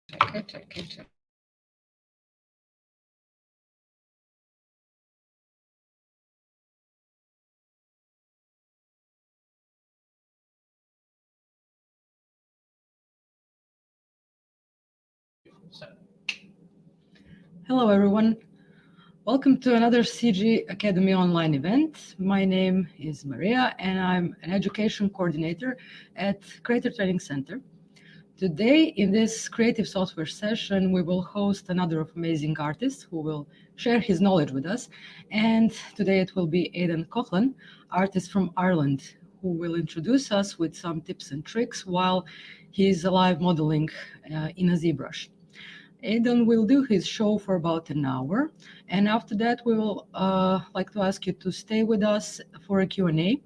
Check. Hello, everyone. Welcome to another CG Academy online event. My name is Maria, and I'm an education coordinator at Creator Training Center. Today, in this creative software session, we will host another amazing artist who will share his knowledge with us. And today it will be Aidan Coughlan, artist from Ireland, who will introduce us with some tips and tricks while he's live modeling in a ZBrush. Aidan will do his show for about an hour, and after that we will like to ask you to stay with us for a Q&A.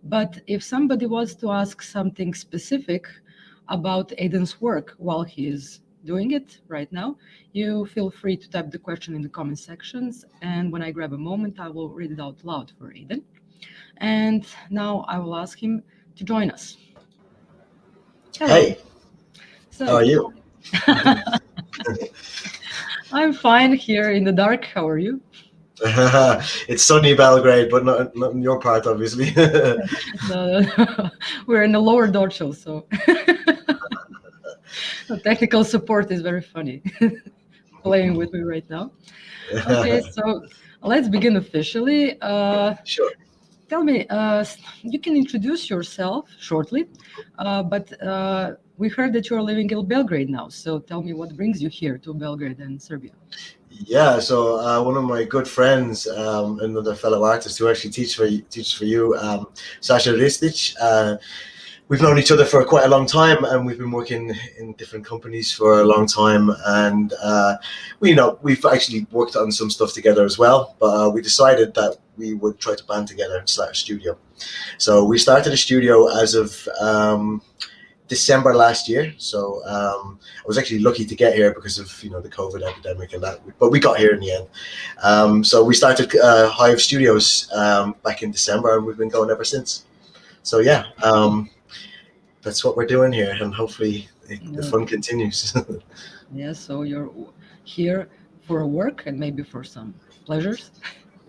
But if somebody wants to ask something specific about Aidan's work while he is doing it right now, you feel free to type the question in the comment sections, and when I grab a moment, I will read it out loud for Aidan. And now I will ask him to join us. Hello. Hey, so, how are you? I'm fine here in the dark. How are you? It's sunny Belgrade, but not in your part, obviously. No. We're in the lower dorsal, so the technical support is very funny playing with me right now. Okay, so let's begin officially. Sure. Tell me, you can introduce yourself shortly, but we heard that you're living in Belgrade now. So tell me what brings you here to Belgrade and Serbia. Yeah, so one of my good friends, another fellow artist who actually teaches for you, Sasha Ristic. We've known each other for quite a long time, and we've been working in different companies for a long time. And we've actually worked on some stuff together as well. But we decided that we would try to band together and start a studio. So we started a studio as of December last year. So I was actually lucky to get here because of the COVID epidemic and that, but we got here in the end. So we started Hive Studios back in December, and we've been going ever since. So yeah, that's what we're doing here, and hopefully the fun continues. Yeah, so you're here for work and maybe for some pleasures.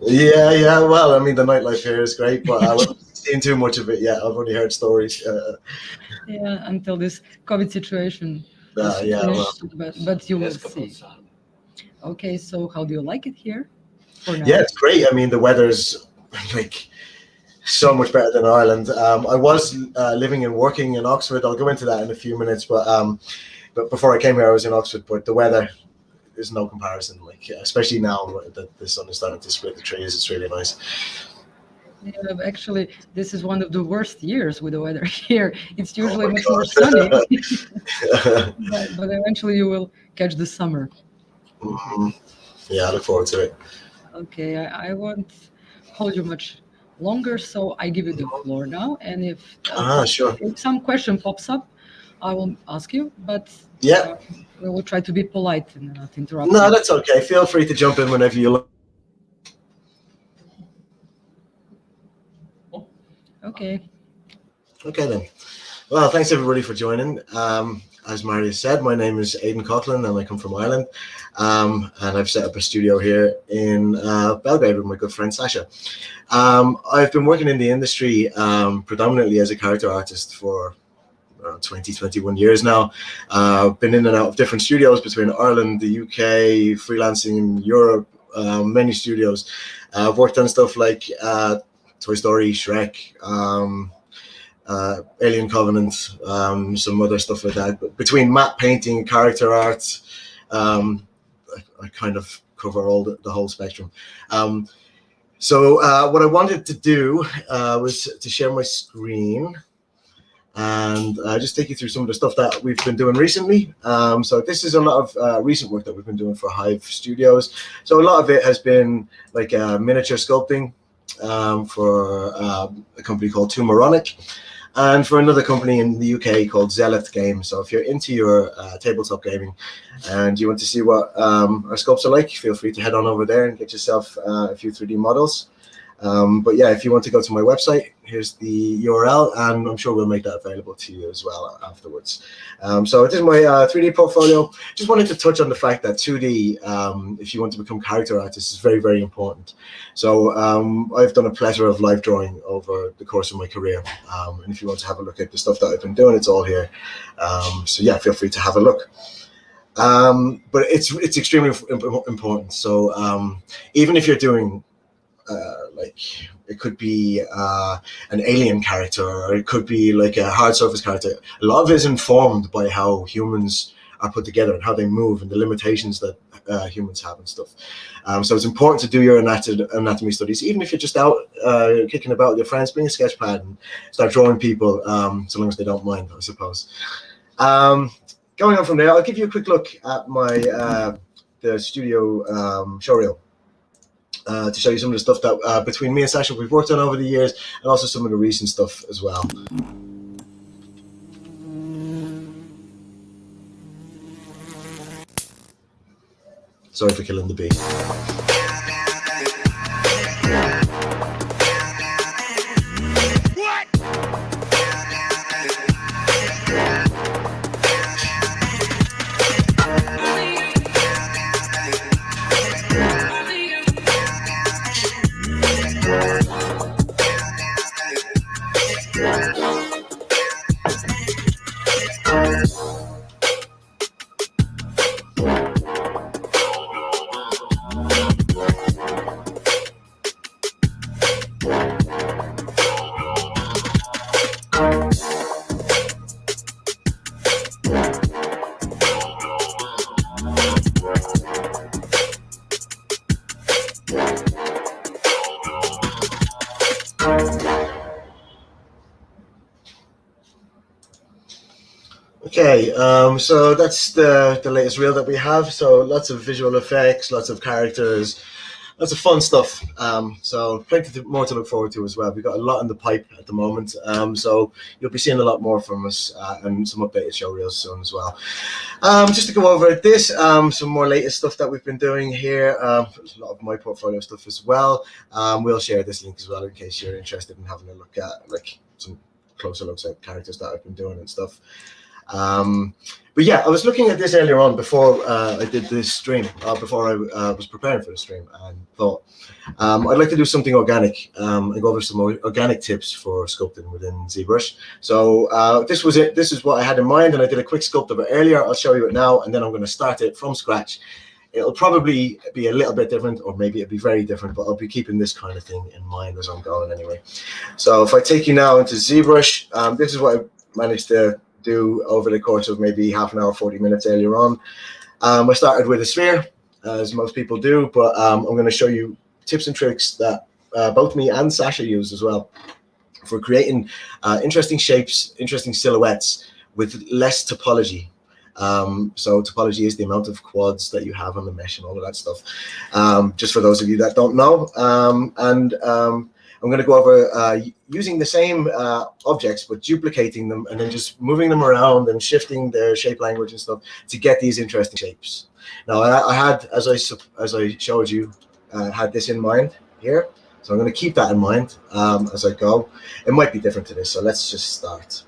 Yeah. Well, I mean, the nightlife here is great, but I haven't seen too much of it yet. I've only heard stories. Yeah, until this COVID situation. But you will see. Okay, so how do you like it here? Yeah, it's great. I mean, the weather's like so much better than Ireland. I was living and working in Oxford. I'll go into that in a few minutes, but before I came here, I was in Oxford. But the weather is no comparison. Like, especially now that the sun is starting to split the trees, it's really nice. Yeah, actually, this is one of the worst years with the weather here. It's usually much more sunny, but eventually you will catch the summer. Mm-hmm. Yeah, I look forward to it. Okay, I won't hold you much longer, so I give you the floor now. And if sure. If some question pops up, I will ask you. But yeah, we will try to be polite and not interrupt. No, that's okay. Feel free to jump in whenever you like. Okay. Okay then. Well, thanks everybody for joining. As Maria said, my name is Aidan Coughlan, and I come from Ireland. And I've set up a studio here in Belgrade with my good friend Sasha. I've been working in the industry predominantly as a character artist for 21 years now. I've been in and out of different studios between Ireland, the UK, freelancing in Europe, many studios. I've worked on stuff like Toy Story, Shrek, Alien Covenant, some other stuff like that. But between matte painting, character art, I kind of cover all the whole spectrum. So what I wanted to do was to share my screen and just take you through some of the stuff that we've been doing recently. So this is a lot of recent work that we've been doing for Hive Studios. So a lot of it has been like miniature sculpting for a company called Tumoronic, and for another company in the UK called Zealot Games. So if you're into your tabletop gaming and you want to see what our sculpts are like, feel free to head on over there and get yourself a few 3D models. But yeah, if you want to go to my website, here's the URL, and I'm sure we'll make that available to you as well afterwards. So this is my 3D portfolio. Just wanted to touch on the fact that 2D, if you want to become character artists, is very, very important. So I've done a plethora of live drawing over the course of my career. And if you want to have a look at the stuff that I've been doing, it's all here. So yeah, feel free to have a look. But it's extremely important. So even if you're doing like, it could be an alien character, or it could be like a hard surface character. A lot of it is informed by how humans are put together and how they move and the limitations that humans have and stuff. So it's important to do your anatomy studies, even if you're just out kicking about with your friends. Bring a sketch pad and start drawing people, so long as they don't mind, I suppose. Going on from there, I'll give you a quick look at my the studio showreel. To show you some of the stuff that between me and Sasha we've worked on over the years, and also some of the recent stuff as well. Sorry for killing the bee. Okay, so that's the latest reel that we have. So lots of visual effects, lots of characters, lots of fun stuff. So plenty more to look forward to as well. We've got a lot in the pipe at the moment. So you'll be seeing a lot more from us and some updated show reels soon as well. Just to go over this, some more latest stuff that we've been doing here. A lot of my portfolio stuff as well. We'll share this link as well in case you're interested in having a look at like some closer looks at characters that I've been doing and stuff. But yeah, I was looking at this earlier on before I did this stream, before I was preparing for the stream, and thought I'd like to do something organic and go over some organic tips for sculpting within ZBrush. So this was it. This is what I had in mind, and I did a quick sculpt of it earlier. I'll show you it now, and then I'm going to start it from scratch. It'll probably be a little bit different, or maybe it'll be very different, but I'll be keeping this kind of thing in mind as I'm going anyway. So if I take you now into ZBrush, this is what I managed to do over the course of maybe half an hour, 40 minutes earlier on. I started with a sphere, as most people do, but I'm going to show you tips and tricks that both me and Sasha use as well for creating interesting shapes, interesting silhouettes with less topology. So topology is the amount of quads that you have on the mesh and all of that stuff. Just for those of you that don't know. I'm going to go over using the same objects, but duplicating them and then just moving them around and shifting their shape language and stuff to get these interesting shapes. Now, I had, as I showed you, had this in mind here. So I'm going to keep that in mind as I go. It might be different to this, so let's just start.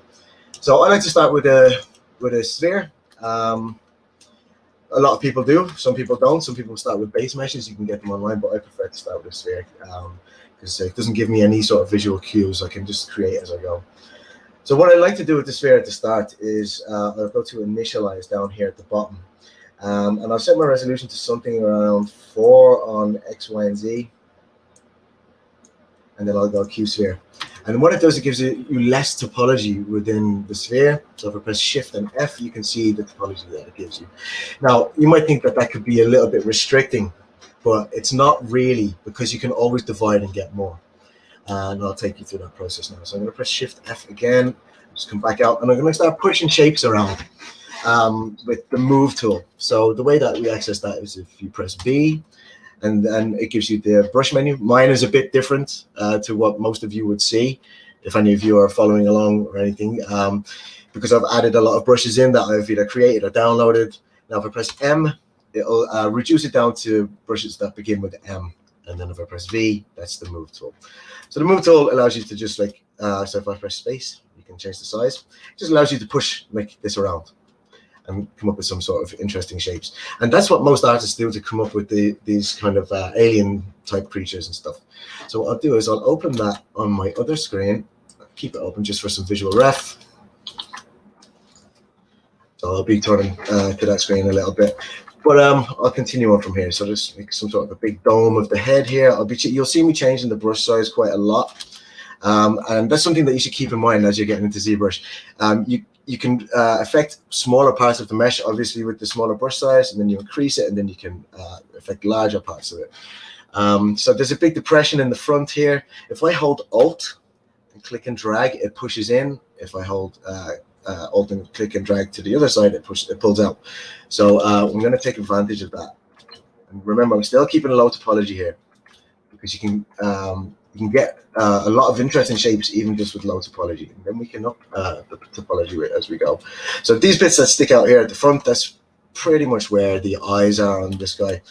So I like to start with a sphere. A lot of people do. Some people don't. Some people start with base meshes. You can get them online, but I prefer to start with a sphere. Because it doesn't give me any sort of visual cues. I can just create as I go. So what I like to do with the sphere at the start is I'll go to initialize down here at the bottom. And I'll set my resolution to something around 4 on X, Y, and Z. And then I'll go Q sphere. And what it does, it gives you less topology within the sphere. So if I press Shift and F, you can see the topology that it gives you. Now, you might think that that could be a little bit restricting, but it's not really, because you can always divide and get more. And I'll take you through that process now. So I'm going to press Shift F again, just come back out, and I'm going to start pushing shapes around with the Move tool. So the way that we access that is if you press B, and then it gives you the brush menu. Mine is a bit different to what most of you would see, if any of you are following along or anything, because I've added a lot of brushes in that I've either created or downloaded. Now if I press M, it'll reduce it down to brushes that begin with M. And then if I press V, that's the move tool. So the move tool allows you to just like, so if I press space, you can change the size. It just allows you to push like this around and come up with some sort of interesting shapes. And that's what most artists do to come up with these kind of alien type creatures and stuff. So what I'll do is I'll open that on my other screen, keep it open just for some visual ref. So I'll be turning to that screen a little bit. But I'll continue on from here. So just make some sort of a big dome of the head here. You'll see me changing the brush size quite a lot. And that's something that you should keep in mind as you're getting into ZBrush. You can affect smaller parts of the mesh, obviously, with the smaller brush size, and then you increase it, and then you can affect larger parts of it. So there's a big depression in the front here. If I hold Alt and click and drag, it pushes in. If I hold Alt and click and drag to the other side, it pulls out. So I'm going to take advantage of that. And remember, I'm still keeping a low topology here, because you can get a lot of interesting shapes even just with low topology, and then we can up the topology as we go. So these bits that stick out here at the front, that's pretty much where the eyes are on this guy.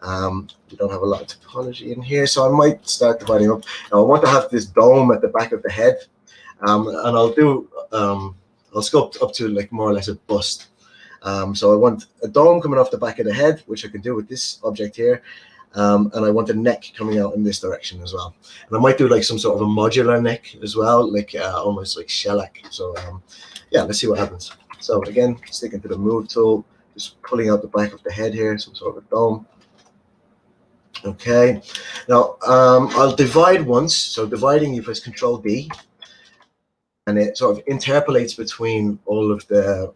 We don't have a lot of topology in here, so I might start dividing up. Now I want to have this dome at the back of the head, and I'll sculpt up to like more or less a bust. So I want a dome coming off the back of the head, which I can do with this object here. And I want a neck coming out in this direction as well. And I might do like some sort of a modular neck as well, like almost like shellac. So yeah, let's see what happens. So again, sticking to the move tool, just pulling out the back of the head here, some sort of a dome. Okay, now I'll divide once. So dividing, you press Control D, and it sort of interpolates between all of the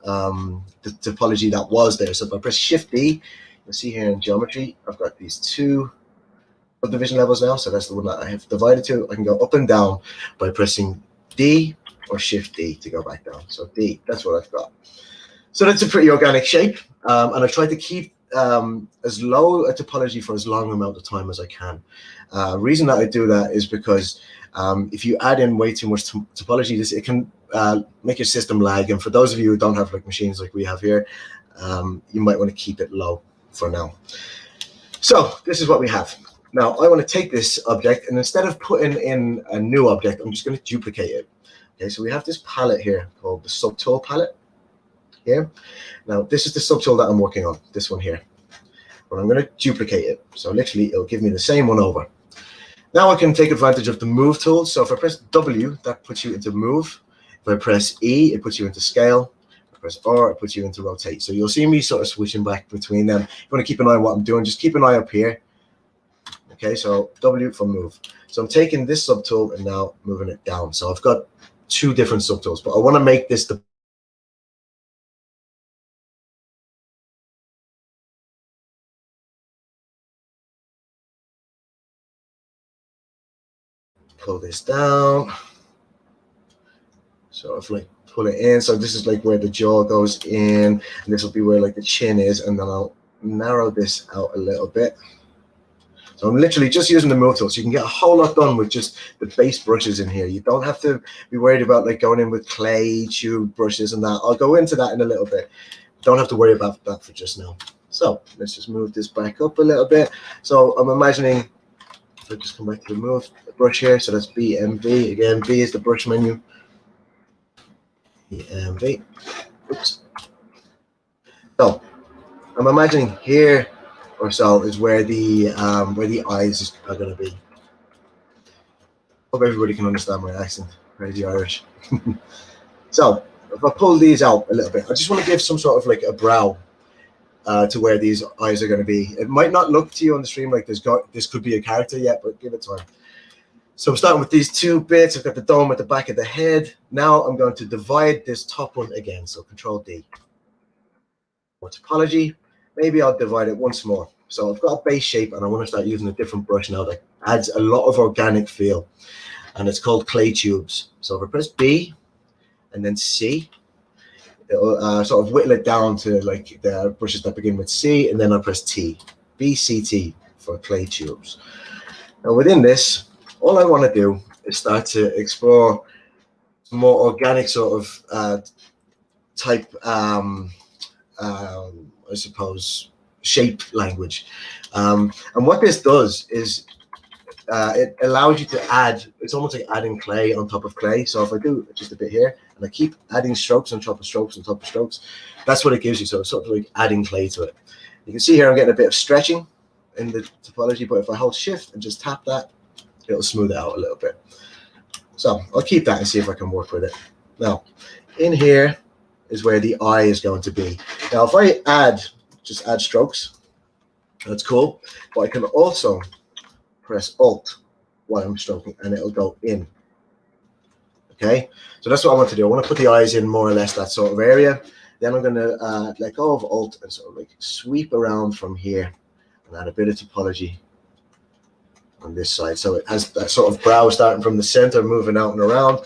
topology that was there. So if I press Shift D, you'll see here in geometry, I've got these two subdivision levels now. So that's the one that I have divided to. I can go up and down by pressing D or Shift D to go back down. So D, that's what I've got. So that's a pretty organic shape. And I try to keep as low a topology for as long amount of time as I can. Reason that I do that is because if you add in way too much topology, it can make your system lag. And for those of you who don't have like machines like we have here, you might want to keep it low for now. So this is what we have. Now I want to take this object, and instead of putting in a new object, I'm just going to duplicate it. Okay, so we have this palette here called the Subtool Palette here. Now this is the subtool that I'm working on, this one here. But I'm going to duplicate it. So literally it'll give me the same one over. Now I can take advantage of the move tool. So if I press W, that puts you into move. If I press E, it puts you into scale. If I press R, it puts you into rotate. So you'll see me sort of switching back between them. If you want to keep an eye on what I'm doing, just keep an eye up here. Okay, so W for move. So I'm taking this subtool and now moving it down. So I've got two different subtools, but I want to make this the pull this down. So if like pull it in, so this is like where the jaw goes in, and this will be where like the chin is, and then I'll narrow this out a little bit. So I'm literally just using the move tool, so you can get a whole lot done with just the base brushes in here. You don't have to be worried about like going in with clay tube brushes and that. I'll go into that in a little bit. Don't have to worry about that for just now. So let's just move this back up a little bit. So I'm imagining, if I just come back to the brush here, so that's BMV. Again, V is the brush menu. BMV. Oops. So I'm imagining here or so is where the eyes are going to be. Hope everybody can understand my accent. Crazy Irish. So if I pull these out a little bit, I just want to give some sort of like a brow to where these eyes are going to be. It might not look to you on the stream like this could be a character yet, but give it time. So I'm starting with these two bits. I've got the dome at the back of the head. Now I'm going to divide this top one again. So Control D. More topology. Maybe I'll divide it once more. So I've got a base shape, and I want to start using a different brush now that adds a lot of organic feel. And it's called clay tubes. So if I press B and then C, it'll sort of whittle it down to like the brushes that begin with C, and then I press T. B, C, T for clay tubes. Now within this, all I want to do is start to explore more organic sort of type, I suppose, shape language. And what this does is it allows you to add, it's almost like adding clay on top of clay. So if I do just a bit here and I keep adding strokes on top of strokes on top of strokes, that's what it gives you. So it's sort of like adding clay to it. You can see here I'm getting a bit of stretching in the topology, but if I hold shift and just tap that, it'll smooth it out a little bit. So I'll keep that and see if I can work with it. Now, in here is where the eye is going to be. Now, if I just add strokes, that's cool, but I can also press Alt while I'm stroking and it'll go in. Okay, so that's what I want to do. I want to put the eyes in more or less that sort of area. Then I'm going to let go of Alt and sort of like sweep around from here and add a bit of topology on this side. So it has that sort of brow starting from the center, moving out and around.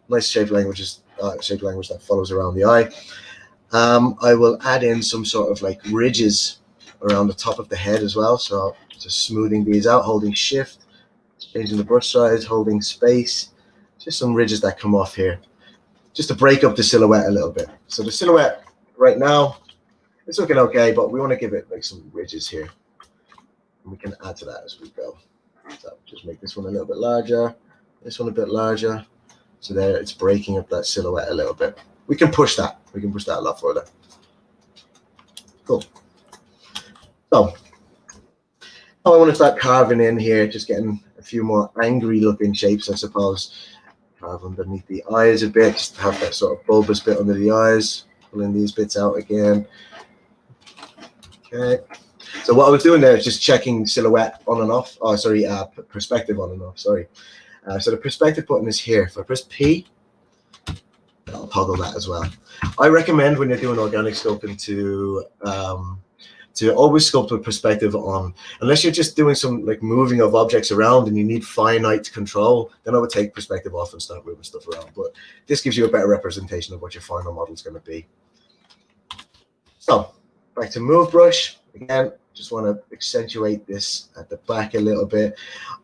Nice shape language that follows around the eye. I will add in some sort of like ridges around the top of the head as well. So just smoothing these out, holding shift, changing the brush size, holding space, just some ridges that come off here, just to break up the silhouette a little bit. So the silhouette right now, it's looking okay, but we want to give it like some ridges here. And we can add to that as we go. So just make this one a little bit larger, this one a bit larger. So there, it's breaking up that silhouette a little bit. We can push that. We can push that a lot further. Cool. So I want to start carving in here, just getting a few more angry looking shapes, I suppose. Carve underneath the eyes a bit, just to have that sort of bulbous bit under the eyes. Pulling these bits out again. Okay. So what I was doing there is just checking silhouette on and off. Oh, sorry, perspective on and off. Sorry. So the perspective button is here. If I press P, I'll toggle that as well. I recommend when you're doing organic sculpting to always sculpt with perspective on. Unless you're just doing some like moving of objects around and you need finite control, then I would take perspective off and start moving stuff around. But this gives you a better representation of what your final model is going to be. So back to move brush again. Just want to accentuate this at the back a little bit.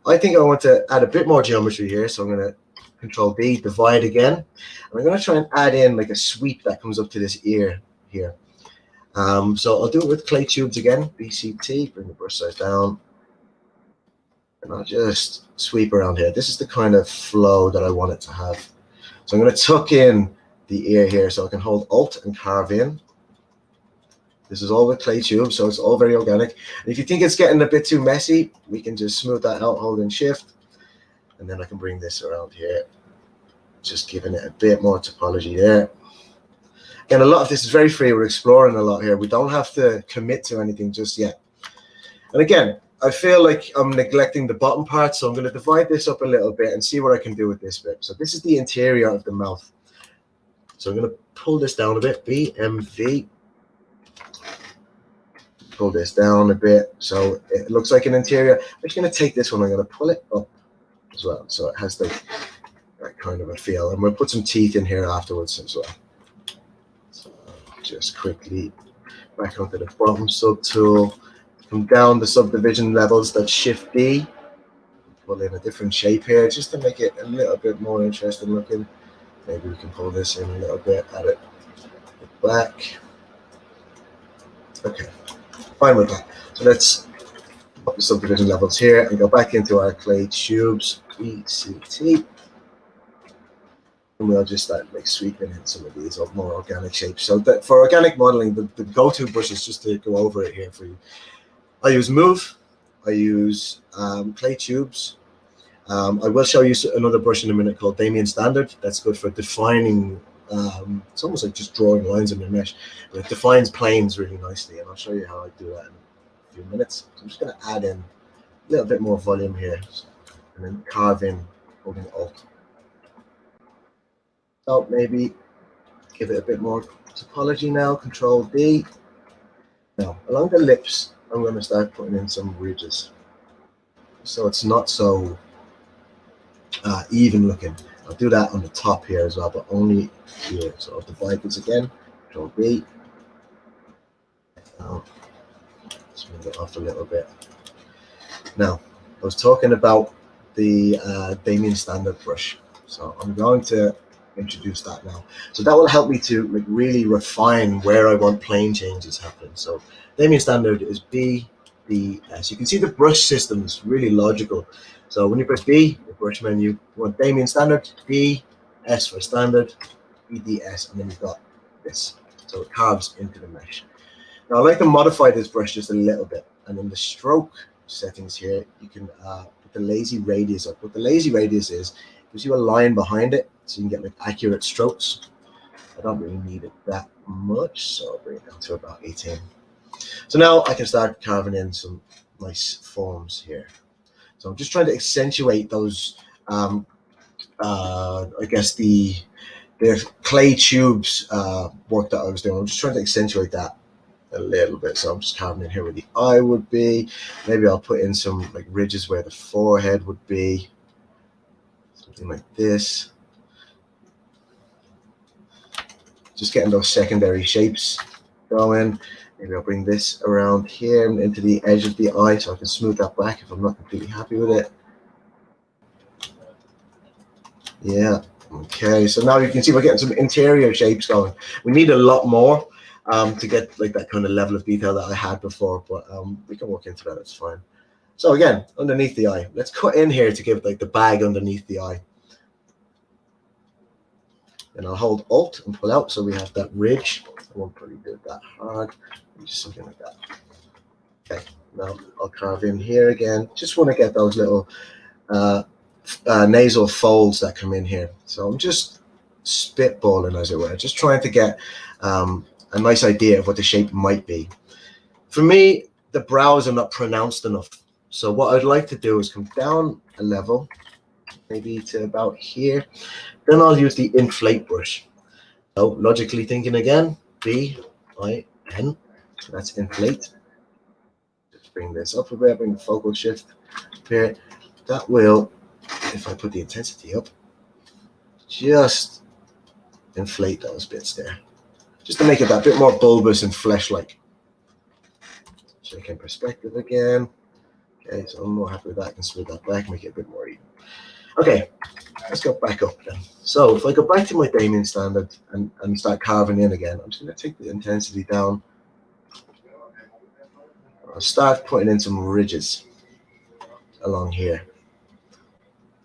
I think I want to add a bit more geometry here, so I'm going to Control D, divide again. And I'm going to try and add in like a sweep that comes up to this ear here. So I'll do it with clay tubes again, BCT, bring the brush size down. And I'll just sweep around here. This is the kind of flow that I want it to have. So I'm going to tuck in the ear here so I can hold Alt and carve in. This is all with clay tubes, so it's all very organic. And if you think it's getting a bit too messy, we can just smooth that out, holding shift. And then I can bring this around here, just giving it a bit more topology there. Again, a lot of this is very free. We're exploring a lot here. We don't have to commit to anything just yet. And again, I feel like I'm neglecting the bottom part, so I'm going to divide this up a little bit and see what I can do with this bit. So this is the interior of the mouth. So I'm going to pull this down a bit, BMV. Pull this down a bit so it looks like an interior. I'm just going to take this one, I'm going to pull it up as well, so it has that kind of a feel. And we'll put some teeth in here afterwards as well. So just quickly back onto the bottom subtool, come down the subdivision levels, that's Shift D, pull in a different shape here just to make it a little bit more interesting looking. Maybe we can pull this in a little bit, add it back. Okay, fine with that. So let's up the subdivision levels here and go back into our clay tubes, BCT. And we'll just start like sweeping in some of these more organic shapes. So that for organic modeling, the go-to brush is just to go over it here for you. I use Move, I use clay tubes. I will show you another brush in a minute called Damien Standard. That's good for defining, it's almost like just drawing lines in your mesh. But it defines planes really nicely, and I'll show you how I do that in a few minutes. So I'm just going to add in a little bit more volume here, and then carve in, holding Alt. So maybe give it a bit more topology now, Control D. Now, along the lips, I'm going to start putting in some ridges. So it's not so even looking. I'll do that on the top here as well, but only here. So I'll divide this again, Control B. Now, smooth it off a little bit. Now, I was talking about the Damien Standard brush. So I'm going to introduce that now. So that will help me to like really refine where I want plane changes happening. So Damien Standard is B, the S. You can see the brush system is really logical. So when you press B, the brush menu, you want Damien standard, B, S for standard, EDS, and then you've got this. So it carves into the mesh. Now I like to modify this brush just a little bit, and in the stroke settings here, you can put the lazy radius up. What the lazy radius is, gives you a line behind it, so you can get like accurate strokes. I don't really need it that much, so I'll bring it down to about 18. So now I can start carving in some nice forms here. So I'm just trying to accentuate those, I guess the clay tubes work that I was doing. I'm just trying to accentuate that a little bit. So I'm just carving in here where the eye would be. Maybe I'll put in some like ridges where the forehead would be. Something like this. Just getting those secondary shapes going. Maybe I'll bring this around here and into the edge of the eye so I can smooth that back if I'm not completely happy with it. Yeah, okay, so now you can see we're getting some interior shapes going. We need a lot more to get like that kind of level of detail that I had before, but we can work into that, it's fine. So again, underneath the eye, let's cut in here to give like the bag underneath the eye. And I'll hold Alt and pull out so we have that ridge. I won't probably do it that hard, just something like that. Okay, now I'll carve in here again. Just want to get those little nasal folds that come in here. So I'm just spitballing, as it were, just trying to get a nice idea of what the shape might be. For me, the brows are not pronounced enough. So what I'd like to do is come down a level, maybe to about here. Then I'll use the inflate brush. So logically thinking again, B-I-N, so that's inflate. Just bring this up a bit, bring the focal shift up here. That will, if I put the intensity up, just inflate those bits there. Just to make it that bit more bulbous and flesh-like. Check in perspective again. Okay, so I'm more happy with that. I can smooth that back, make it a bit more even. Okay, let's go back up then. So if I go back to my Damien standard and start carving in again, I'm just going to take the intensity down. I'll start putting in some ridges along here.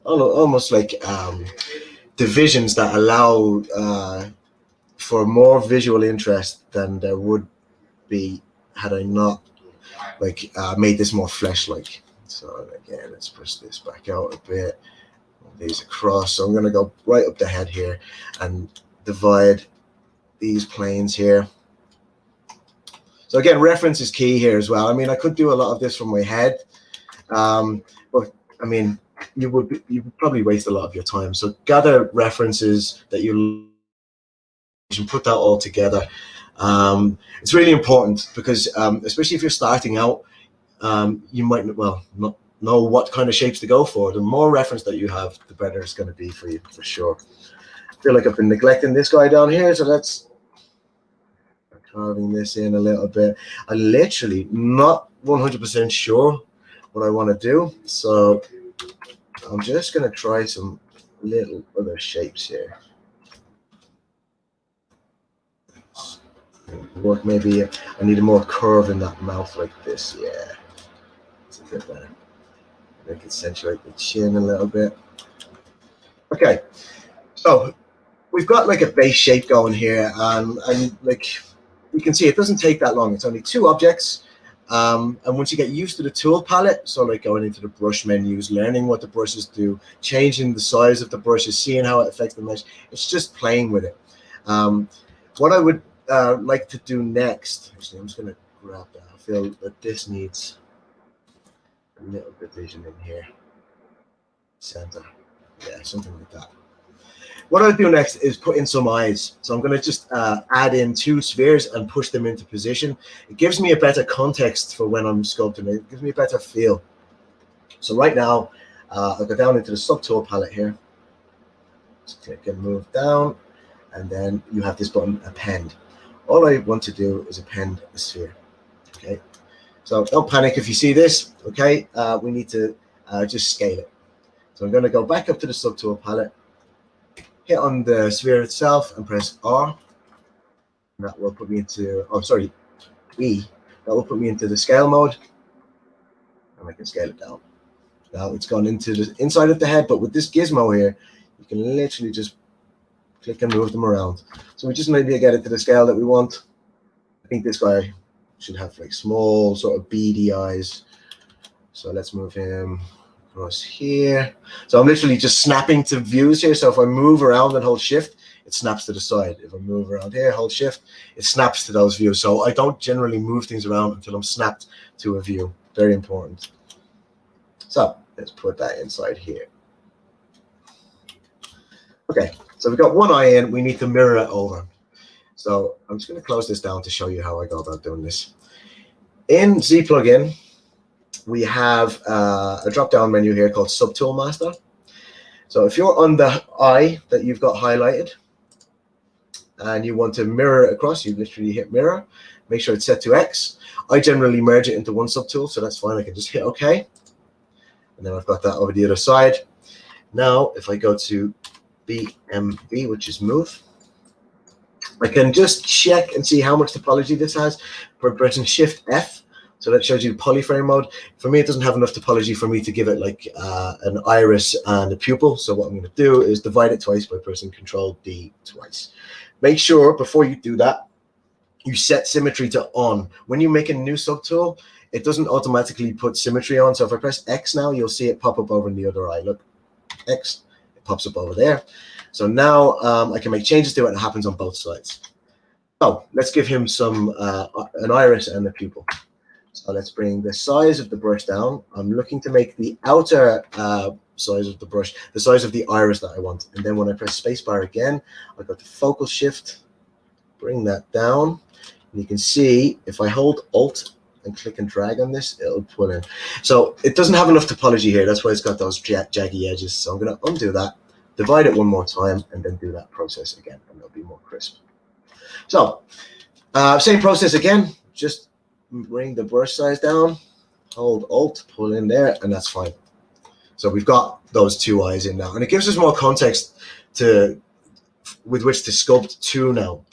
Almost like divisions that allow for more visual interest than there would be had I not like made this more flesh-like. So again, let's push this back out a bit. These across. So I'm going to go right up the head here and divide these planes here. So again, reference is key here as well. I mean, I could do a lot of this from my head, but I mean, you would probably waste a lot of your time. So gather references that you can put that all together. It's really important because especially if you're starting out, you might not know what kind of shapes to go for. The more reference that you have, the better it's going to be for you, for sure. I feel like I've been neglecting this guy down here, so let's carving this in a little bit. I'm literally not 100% sure what I want to do, so I'm just going to try some little other shapes here. Work maybe. I need a more curve in that mouth like this. Yeah, it's a bit better. I can accentuate the chin a little bit. Okay, so we've got like a base shape going here, and like you can see, it doesn't take that long. It's only 2 objects, and once you get used to the tool palette, so like going into the brush menus, learning what the brushes do, changing the size of the brushes, seeing how it affects the mesh, it's just playing with it. What I would like to do next, actually, I'm just going to grab that. I feel that this needs a little division in here. Center. Yeah, something like that. What I'll do next is put in some eyes. So I'm going to just add in 2 spheres and push them into position. It gives me a better context for when I'm sculpting it. It gives me a better feel. So right now, I'll go down into the Subtool Palette here. Just click and move down. And then you have this button, Append. All I want to do is append a sphere. Okay. So don't panic if you see this. Okay. We need to just scale it. So I'm going to go back up to the Subtool Palette, hit on the sphere itself and press R. And that will put me into, E. That will put me into the scale mode. can scale it down. Now it's gone into the inside of the head, but with this gizmo here, you can literally just click and move them around. So we just maybe get it to the scale that we want. I think this guy should have like small sort of beady eyes. So let's move him across here. So I'm literally just snapping to views here. So if I move around and hold shift, it snaps to the side. If I move around here, hold shift, it snaps to those views. So I don't generally move things around until I'm snapped to a view. Very important. So let's put that inside here. Okay, so we've got one eye in. We need to mirror it over. So I'm just going to close this down to show you how I go about doing this. In Z plugin, we have a drop-down menu here called Subtool Master. So if you're on the eye that you've got highlighted and you want to mirror it across, you literally hit mirror. Make sure it's set to X. I generally merge it into one subtool, so that's fine. I can just hit OK. And then I've got that over the other side. Now, if I go to BMV, which is move, I can just check and see how much topology this has by pressing Shift F. So that shows you the polyframe mode. For me, it doesn't have enough topology for me to give it like an iris and a pupil. So what I'm going to do is divide it twice by pressing Control D twice. Make sure before you do that, you set symmetry to on. When you make a new subtool, it doesn't automatically put symmetry on. So if I press X now, you'll see it pop up over in the other eye. Look, X, it pops up over there. So now I can make changes to it, and it happens on both sides. So let's give him some an iris and a pupil. So let's bring the size of the brush down. I'm looking to make the outer size of the brush the size of the iris that I want. And then when I press spacebar again, I've got the focal shift, bring that down. And you can see if I hold Alt and click and drag on this, it'll pull in. So it doesn't have enough topology here. That's why it's got those jaggy edges. So I'm going to undo that, divide it one more time, and then do that process again, and it'll be more crisp. So same process again, just bring the brush size down, hold Alt, pull in there, and that's fine. So we've got those two eyes in now, and it gives us more context with which to sculpt two now.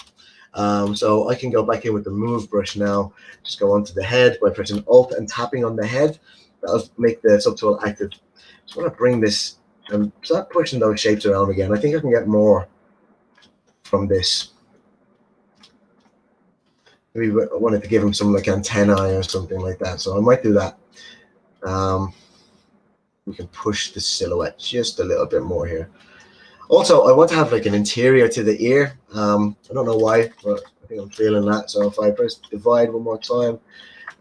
So I can go back in with the move brush now, just go onto the head by pressing Alt and tapping on the head. That'll make the subtool active. Just want to bring this and start pushing those shapes around again. I think I can get more from this. Maybe I wanted to give him some like antennae or something like that, so I might do that. We can push the silhouette just a little bit more here. Also, I want to have like an interior to the ear. I don't know why, but I think I'm feeling that. So if I press divide one more time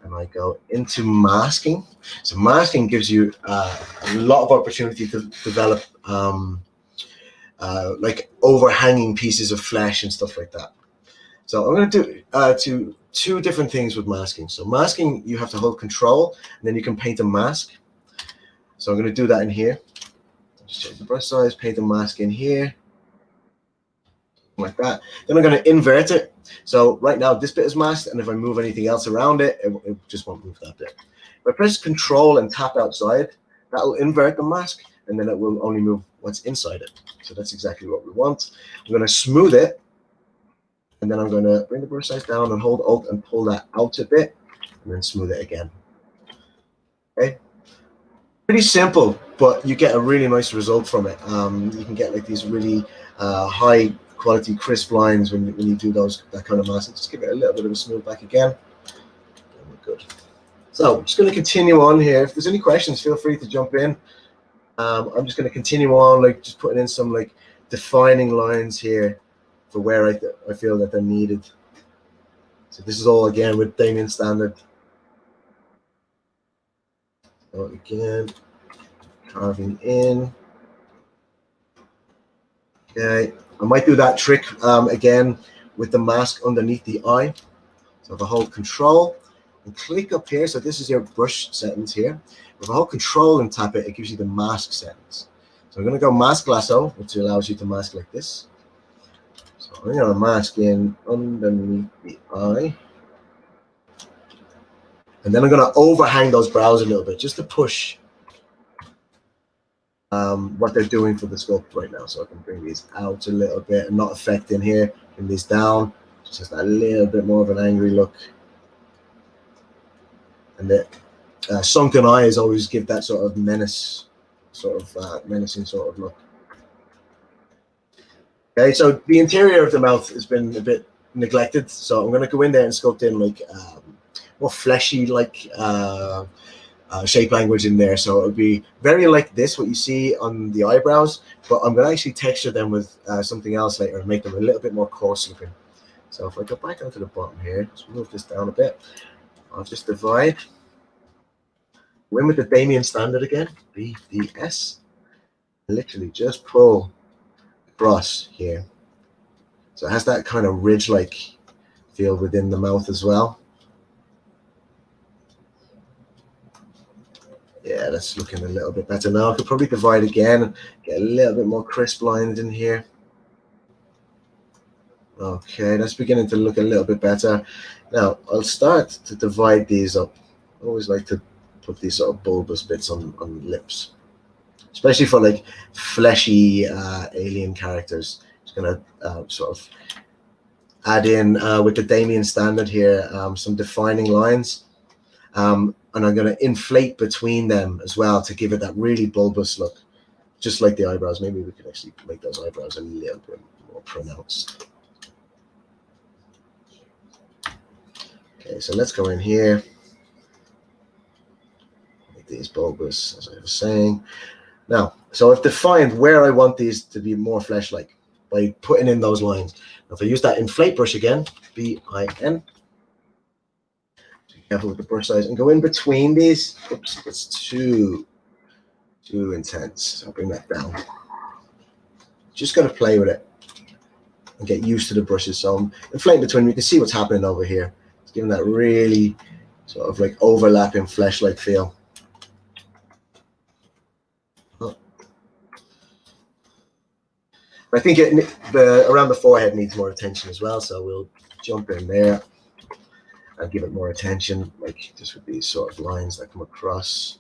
and I go into masking. So masking gives you a lot of opportunity to develop like overhanging pieces of flesh and stuff like that. So I'm going to do two different things with masking. So masking, you have to hold Control, and then you can paint a mask. So I'm going to do that in here. Just change the brush size, paint a mask in here, like that. Then I'm going to invert it. So right now this bit is masked, and if I move anything else around it, it just won't move that bit. If I press Control and tap outside, that will invert the mask, and then it will only move what's inside it. So that's exactly what we want. I'm going to smooth it. And then I'm going to bring the brush size down and hold Alt and pull that out a bit, and then smooth it again. Okay, pretty simple, but you get a really nice result from it. You can get like these really high quality crisp lines when you do that kind of mask. Just give it a little bit of a smooth back again. And we're good. So I'm just going to continue on here. If there's any questions, feel free to jump in. I'm just going to continue on, like just putting in some like defining lines here for where I feel that they're needed. So this is all again with Damien Standard. So again, carving in. Okay, I might do that trick again with the mask underneath the eye. So if I hold Control and click up here, so this is your brush settings here. If I hold Control and tap it, it gives you the mask settings. So I'm going to go Mask Lasso, which allows you to mask like this. So I'm going to mask in underneath the eye. And then I'm going to overhang those brows a little bit just to push what they're doing for the sculpt right now. So I can bring these out a little bit and not affect in here. Bring these down, just a little bit more of an angry look. And then sunken eyes always give that sort of menacing sort of look. Okay, so the interior of the mouth has been a bit neglected, so I'm going to go in there and sculpt in like more fleshy like shape language in there. So it'll be very like this, what you see on the eyebrows, but I'm going to actually texture them with something else later and make them a little bit more coarse looking. So if I go back onto the bottom here, let's move this down a bit. I'll just divide. Go in with the Damien standard again, BDS. Literally just pull across here. So it has that kind of ridge-like feel within the mouth as well. Yeah, that's looking a little bit better now. I could probably divide again, get a little bit more crisp lines in here. Okay, that's beginning to look a little bit better. Now, I'll start to divide these up. I always like to put these sort of bulbous bits on lips, especially for like fleshy alien characters. Just gonna sort of add in with the Damien standard here some defining lines, and I'm gonna inflate between them as well to give it that really bulbous look, just like the eyebrows. Maybe we could actually make those eyebrows a little bit more pronounced. Okay, so let's go in here. Make these bulbous, as I was saying. Now, so I've defined where I want these to be more flesh-like by putting in those lines. Now, if I use that inflate brush again, B-I-N, be careful with the brush size, and go in between these. Oops, it's too intense. So I'll bring that down. Just got to play with it and get used to the brushes. So I'm inflating between. You can see what's happening over here. It's giving that really sort of like overlapping flesh-like feel. I think around the forehead needs more attention as well, so we'll jump in there and give it more attention, like just with these sort of lines that come across.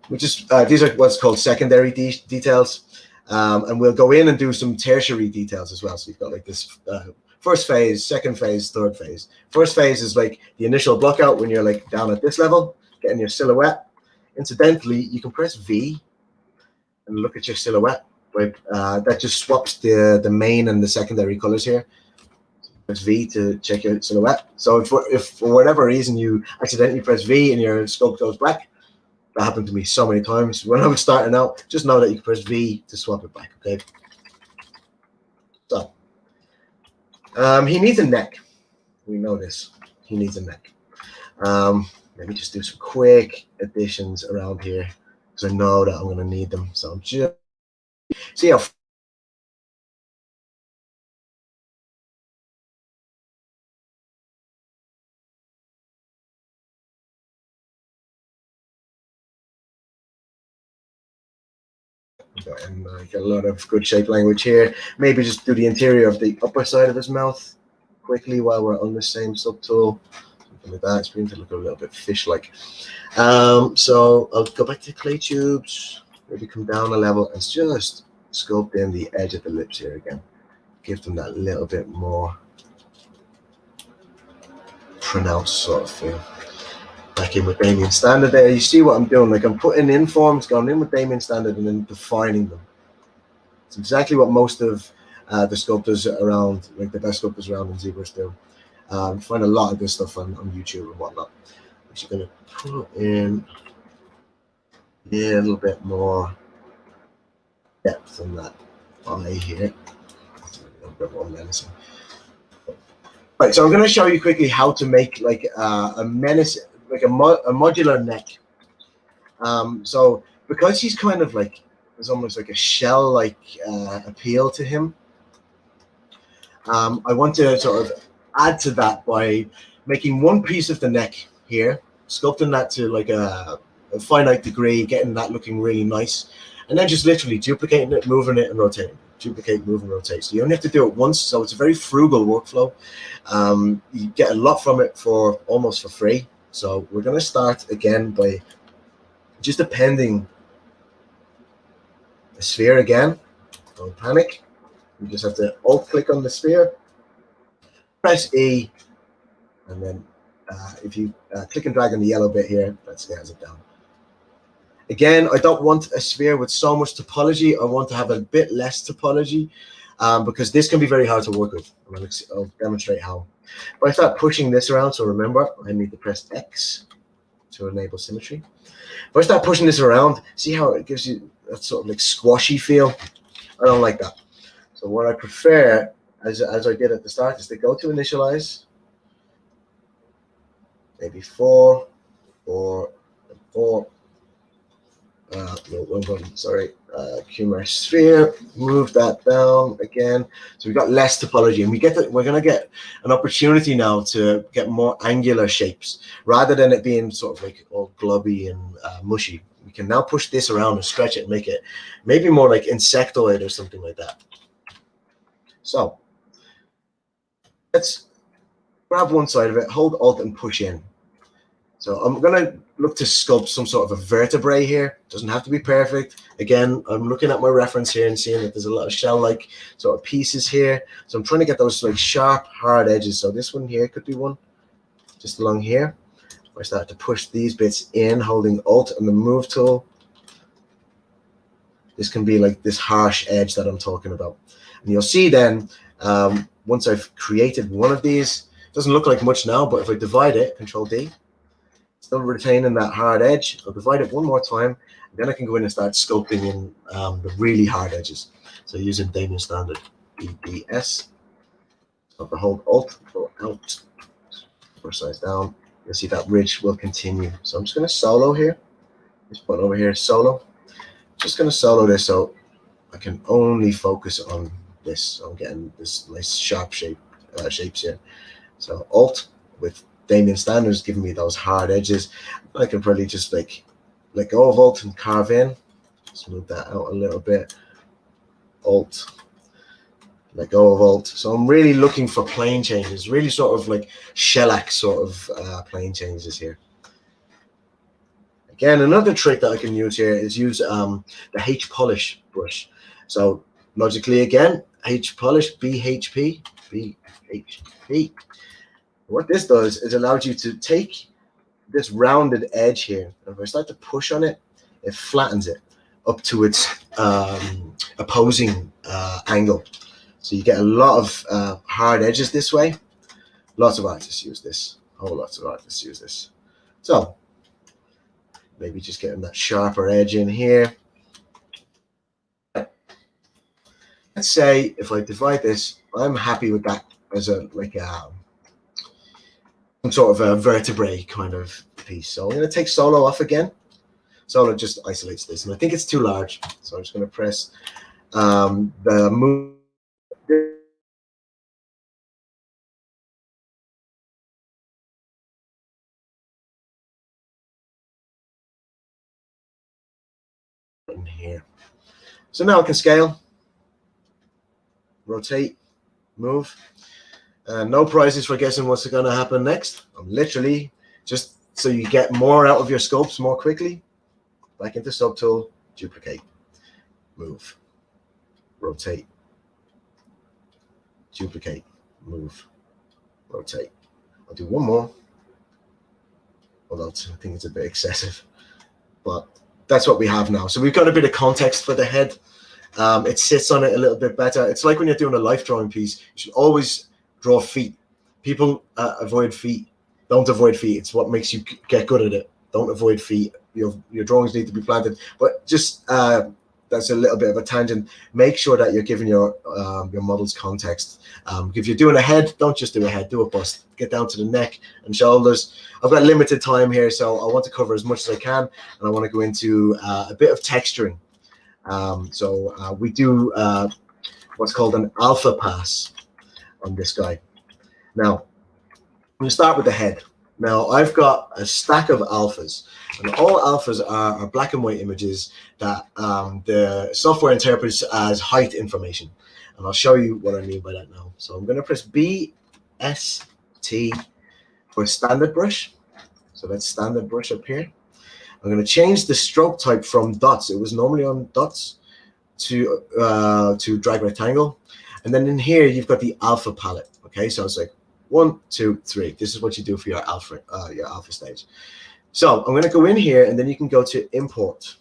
These are what's called secondary details, and we'll go in and do some tertiary details as well. So you've got like this first phase, second phase, third phase. First phase is like the initial block out when you're like down at this level, getting your silhouette. Incidentally, you can press V and look at your silhouette. Right? That just swaps the main and the secondary colors here. Press V to check your silhouette. So if for whatever reason you accidentally press V and your sculpt goes black, that happened to me so many times when I was starting out. Just know that you can press V to swap it back. Okay. So he needs a neck. We know this. He needs a neck. Let me just do some quick additions around here, because I know that I'm going to need them. So I'm just see how and get a lot of good shape language here. Maybe just do the interior of the upper side of his mouth quickly while we're on the same subtool. Something like that. It's beginning to look a little bit fish-like. So I'll go back to clay tubes. Maybe come down a level and just sculpt in the edge of the lips here again. Give them that little bit more pronounced sort of feel. Back in with Damien Standard there. You see what I'm doing? Like I'm putting in forms, going in with Damien Standard, and then defining them. It's exactly what most of the sculptors around, like the best sculptors around in ZBrush do. You find a lot of this stuff on YouTube and whatnot. I'm just going to put in a little bit more depth in that eye here. A little bit more menacing. Right, so I'm going to show you quickly how to make like a menace, like a modular neck. So because he's kind of like, there's almost like a shell-like appeal to him, I want to sort of add to that by making one piece of the neck here, sculpting that to like a finite degree, getting that looking really nice, and then just literally duplicating it, moving it, and rotating. Duplicate, move, and rotate. So you only have to do it once, so it's a very frugal workflow. You get a lot from it for almost for free. So we're going to start again by just appending a sphere again. Don't panic. You just have to alt-click on the sphere, press E, and then if you click and drag on the yellow bit here, that scales it down. Again, I don't want a sphere with so much topology. I want to have a bit less topology because this can be very hard to work with. I'll demonstrate how. If I start pushing this around, so remember, I need to press X to enable symmetry. If I start pushing this around, see how it gives you that sort of like squashy feel? I don't like that. So what I prefer, as I did at the start, is to go to initialize, maybe 4, 4, 4. No, sorry, QMesh sphere, move that down again. So we've got less topology, and we're going to get an opportunity now to get more angular shapes rather than it being sort of like all globby and mushy. We can now push this around and stretch it and make it maybe more like insectoid or something like that. So let's grab one side of it, hold Alt and push in. So I'm going to look to sculpt some sort of a vertebrae here. Doesn't have to be perfect. Again, I'm looking at my reference here and seeing that there's a lot of shell-like sort of pieces here. So I'm trying to get those like sharp, hard edges. So this one here could be one, just along here. I start to push these bits in, holding Alt and the Move tool. This can be like this harsh edge that I'm talking about. And you'll see then, once I've created one of these, it doesn't look like much now, but if I divide it, Control D, still retaining that hard edge. I'll divide it one more time, and then I can go in and start sculpting in the really hard edges. So using Damien Standard, EBS. So if I hold Alt, go out, brush size down, you'll see that ridge will continue. So I'm just going to solo here. This button over here, solo. Just going to solo this so I can only focus on this. So I'm getting this nice sharp shapes here. So Alt with Damien Standard is giving me those hard edges. I can probably just like let go of Alt and carve in. Just move that out a little bit. Alt, let go of Alt. So I'm really looking for plane changes, really sort of like shellac sort of plane changes here. Again, another trick that I can use here is use the H polish brush. So logically again, H polish, BHP, BHP. What this does is allows you to take this rounded edge here, and if I start to push on it, it flattens it up to its opposing angle. So you get a lot of hard edges this way. Lots of artists use this. Whole lots of artists use this. So maybe just getting that sharper edge in here. Let's say if I divide this, I'm happy with that as a like some sort of a vertebrae kind of piece. So I'm going to take solo off again. Solo just isolates this, and I think it's too large. So I'm just going to press the move. In here. So now I can scale, rotate, move. No prizes for guessing what's going to happen next. I'm literally just so you get more out of your scopes more quickly. Back into Subtool, duplicate, move, rotate, duplicate, move, rotate. I'll do one more. Although I think it's a bit excessive, but that's what we have now. So we've got a bit of context for the head. It sits on it a little bit better. It's like when you're doing a life drawing piece, you should always draw feet. People avoid feet. Don't avoid feet. It's what makes you get good at it. Don't avoid feet. Your drawings need to be planted. But just that's a little bit of a tangent. Make sure that you're giving your models context. If you're doing a head, don't just do a head. Do a bust. Get down to the neck and shoulders. I've got limited time here, so I want to cover as much as I can, and I want to go into a bit of texturing. We do what's called an alpha pass on this guy. Now, I'm going to start with the head. Now, I've got a stack of alphas, and all alphas are black and white images that the software interprets as height information. And I'll show you what I mean by that now. So I'm going to press B, S, T for standard brush. So that's standard brush up here. I'm going to change the stroke type from dots. It was normally on dots to drag rectangle. And then in here, you've got the alpha palette. Okay, so it's like 1, 2, 3. This is what you do for your alpha stage. So I'm going to go in here, and then you can go to import.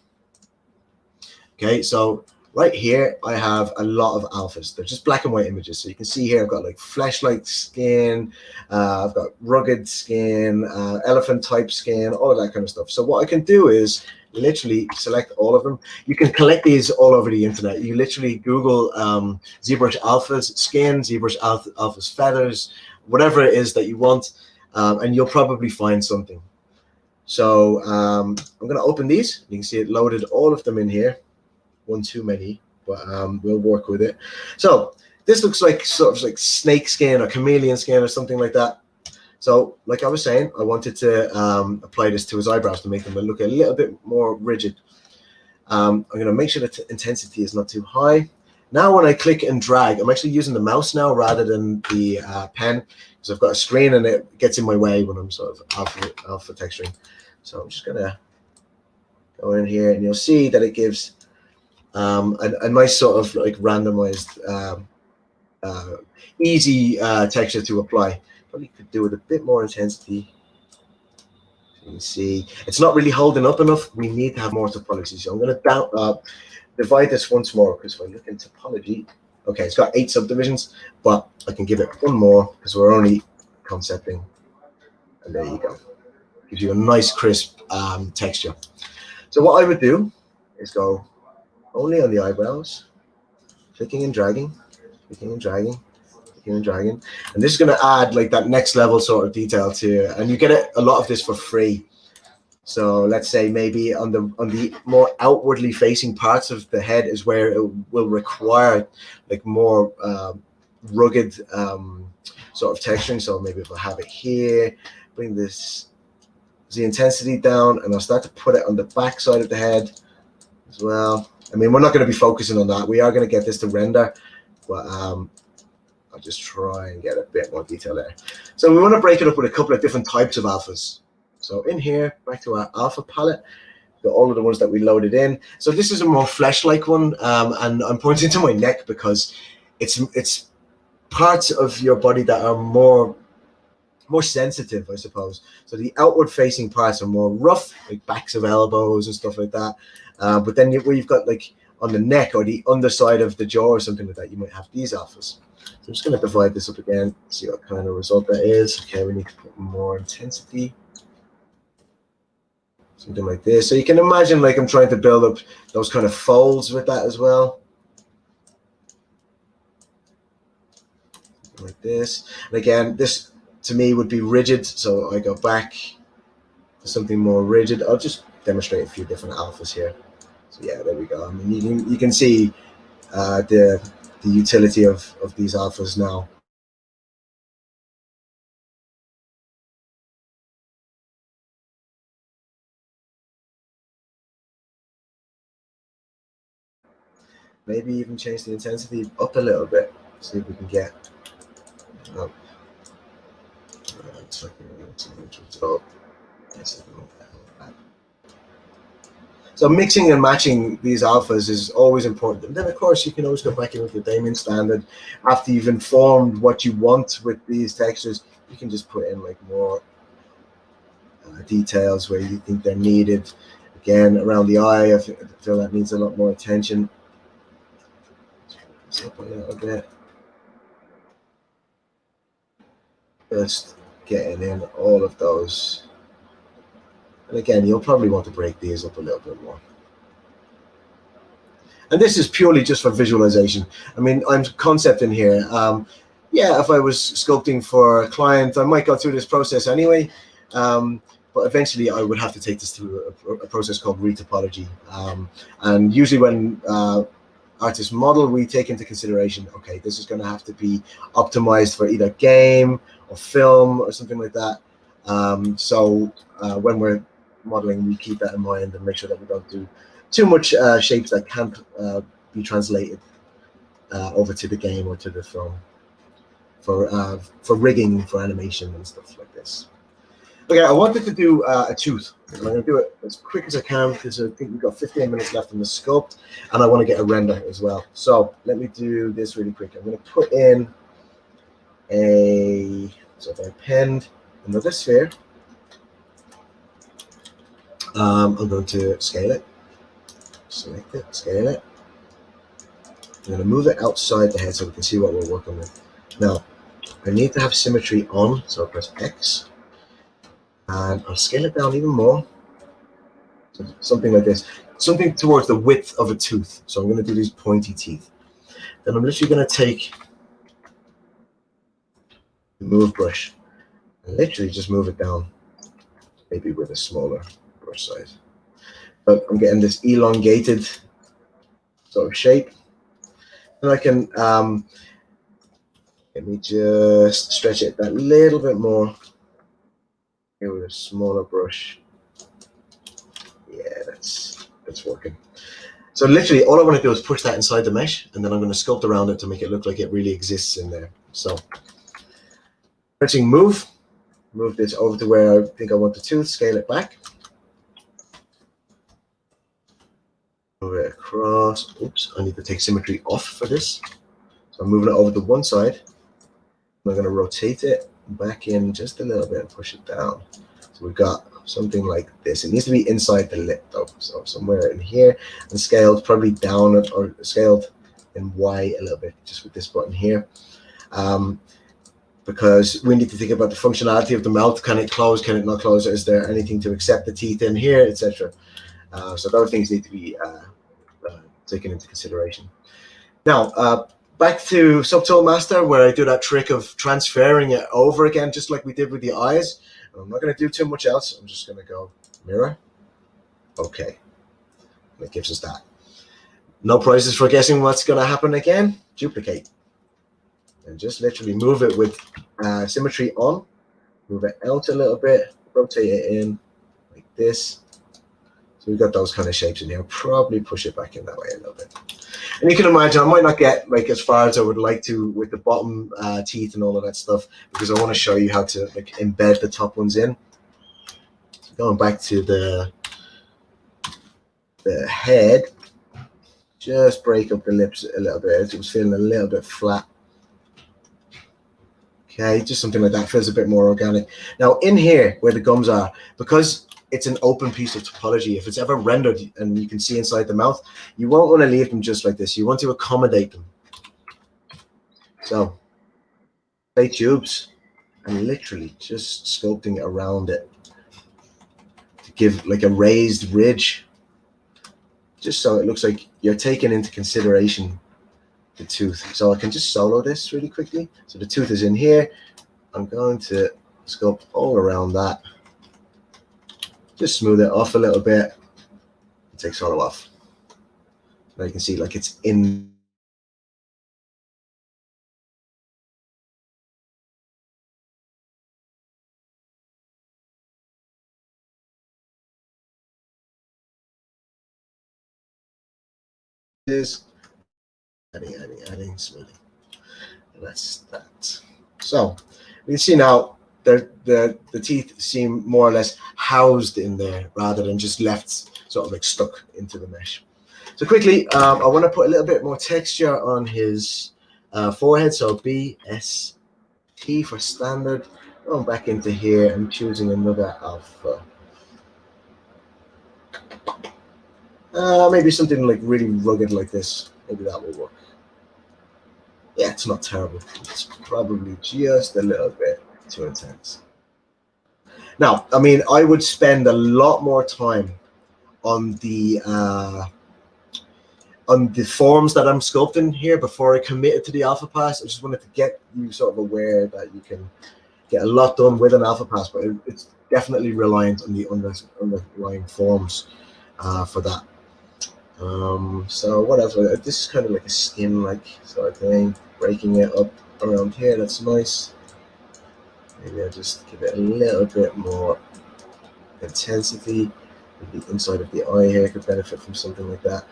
Okay, so right here I have a lot of alphas. They're just black and white images. So you can see here I've got like flesh-like skin, I've got rugged skin, elephant type skin, all of that kind of stuff. So what I can do is literally select all of them. You can collect these all over the internet. You literally Google ZBrush alphas skin, ZBrush alphas feathers, whatever it is that you want, and you'll probably find something. So I'm going to open these. You can see it loaded all of them in here. One too many, but we'll work with it. So this looks like sort of like snake skin or chameleon skin or something like that. So like I was saying, I wanted to apply this to his eyebrows to make them look a little bit more rigid. I'm going to make sure that the intensity is not too high. Now when I click and drag, I'm actually using the mouse now rather than the pen, because I've got a screen and it gets in my way when I'm sort of alpha texturing. So I'm just going to go in here, and you'll see that it gives a nice sort of like randomized, easy texture to apply. Probably could do with a bit more intensity. You can see it's not really holding up enough. We need to have more topology. So I'm going to divide this once more, because if I look in topology, okay, it's got 8 subdivisions, but I can give it one more because we're only concepting. And there you go. Gives you a nice crisp texture. So what I would do is go only on the eyebrows, clicking and dragging, clicking and dragging, clicking and dragging. And this is going to add like that next level sort of detail to, and you get a lot of this for free. So let's say maybe on the more outwardly facing parts of the head is where it will require like more rugged sort of texturing. So maybe if I have it here, bring the intensity down, and I'll start to put it on the back side of the head as well. I mean, we're not going to be focusing on that. We are going to get this to render, but I'll just try and get a bit more detail there. So we want to break it up with a couple of different types of alphas. So in here, back to our alpha palette, got all of the ones that we loaded in. So this is a more flesh-like one, and I'm pointing to my neck because it's parts of your body that are more sensitive, I suppose. So the outward-facing parts are more rough, like backs of elbows and stuff like that. But then where you've got like on the neck or the underside of the jaw or something like that, you might have these alphas. So I'm just going to divide this up again, see what kind of result that is. Okay, we need to put more intensity. Something like this. So you can imagine like I'm trying to build up those kind of folds with that as well. Like this. And again, this to me would be rigid. So I go back to something more rigid. I'll just demonstrate a few different alphas here. So yeah, there we go. I mean, you can see the utility of these alphas now. Maybe even change the intensity up a little bit. See if we can get. So mixing and matching these alphas is always important. And then, of course, you can always go back in with the Damien standard. After you've informed what you want with these textures, you can just put in like more details where you think they're needed. Again, around the eye, I feel that needs a lot more attention. Just up a little bit. Just getting in all of those. And again, you'll probably want to break these up a little bit more. And this is purely just for visualization. I mean, I'm concepting here. Yeah, if I was sculpting for a client, I might go through this process anyway. But eventually, I would have to take this through a process called retopology. And usually when artists model, we take into consideration, okay, this is going to have to be optimized for either game or film or something like that. So when we're modeling, we keep that in mind and make sure that we don't do too much shapes that can't be translated over to the game or to the film for rigging, for animation and stuff like this. Okay, I wanted to do a tooth. I'm going to do it as quick as I can because I think we've got 15 minutes left in the sculpt, and I want to get a render as well. So let me do this really quick. I'm going to put in a So if I append another sphere, I'm going to scale it, select it, scale it. I'm going to move it outside the head so we can see what we're working with. Now, I need to have symmetry on, so I'll press X, and I'll scale it down even more. So something like this, something towards the width of a tooth. So I'm going to do these pointy teeth. Then I'm literally going to take the move brush and literally just move it down, maybe with a smaller brush size. But I'm getting this elongated sort of shape. And I can, let me just stretch it that little bit more here with a smaller brush. Yeah, that's working. So literally all I want to do is push that inside the mesh, and then I'm going to sculpt around it to make it look like it really exists in there. So pressing move this over to where I think I want the tooth, scale it back. Move it across. Oops, I need to take symmetry off for this. So I'm moving it over to one side. I'm going to rotate it back in just a little bit and push it down. So we've got something like this. It needs to be inside the lip though, so somewhere in here, and scaled probably down or scaled in Y a little bit, just with this button here, because we need to think about the functionality of the mouth. Can it close? Can it not close? Is there anything to accept the teeth in here, etc.? So those things need to be taken into consideration. Now, back to Subtool Master, where I do that trick of transferring it over again, just like we did with the eyes. I'm not going to do too much else. I'm just going to go mirror. Okay. And it gives us that. No prizes for guessing what's going to happen again. Duplicate. And just literally move it with symmetry on. Move it out a little bit. Rotate it in like this. So we've got those kind of shapes in here. Probably push it back in that way a little bit. And you can imagine I might not get like as far as I would like to with the bottom teeth and all of that stuff, because I want to show you how to like embed the top ones in. So going back to the head, just break up the lips a little bit. It was feeling a little bit flat. Okay, just something like that. Feels a bit more organic. Now in here where the gums are, because it's an open piece of topology, if it's ever rendered and you can see inside the mouth, you won't want to leave them just like this. You want to accommodate them. So, play tubes and literally just sculpting around it to give like a raised ridge, just so it looks like you're taking into consideration the tooth. So I can just solo this really quickly. So the tooth is in here. I'm going to sculpt all around that. Just smooth it off a little bit. Take solo off. Now you can see like it's in. Is adding smoothing. And that's that. So you can see now the teeth seem more or less housed in there rather than just left sort of like stuck into the mesh. So quickly, I want to put a little bit more texture on his forehead. So BST for standard. Going back into here and choosing another alpha. Maybe something like really rugged like this. Maybe that will work. Yeah, it's not terrible. It's probably just a little bit too intense. Now, I mean, I would spend a lot more time on the forms that I'm sculpting here before I committed to the alpha pass. I just wanted to get you sort of aware that you can get a lot done with an alpha pass, but it's definitely reliant on the underlying forms for that. So what else? This is kind of like a skin-like sort of thing. Breaking it up around here, that's nice. Maybe I'll just give it a little bit more intensity. Maybe the inside of the eye here could benefit from something like that.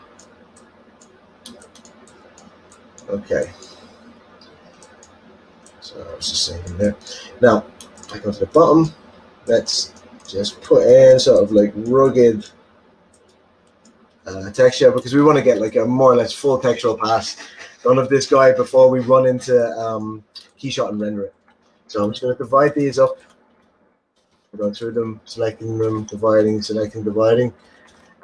Okay. So I was just saying there. Now, back onto the bottom. Let's just put in sort of like rugged texture, because we want to get like a more or less full textural pass done of this guy before we run into Keyshot and render it. So I'm just going to divide these up. Going through them, selecting them, dividing, selecting, dividing.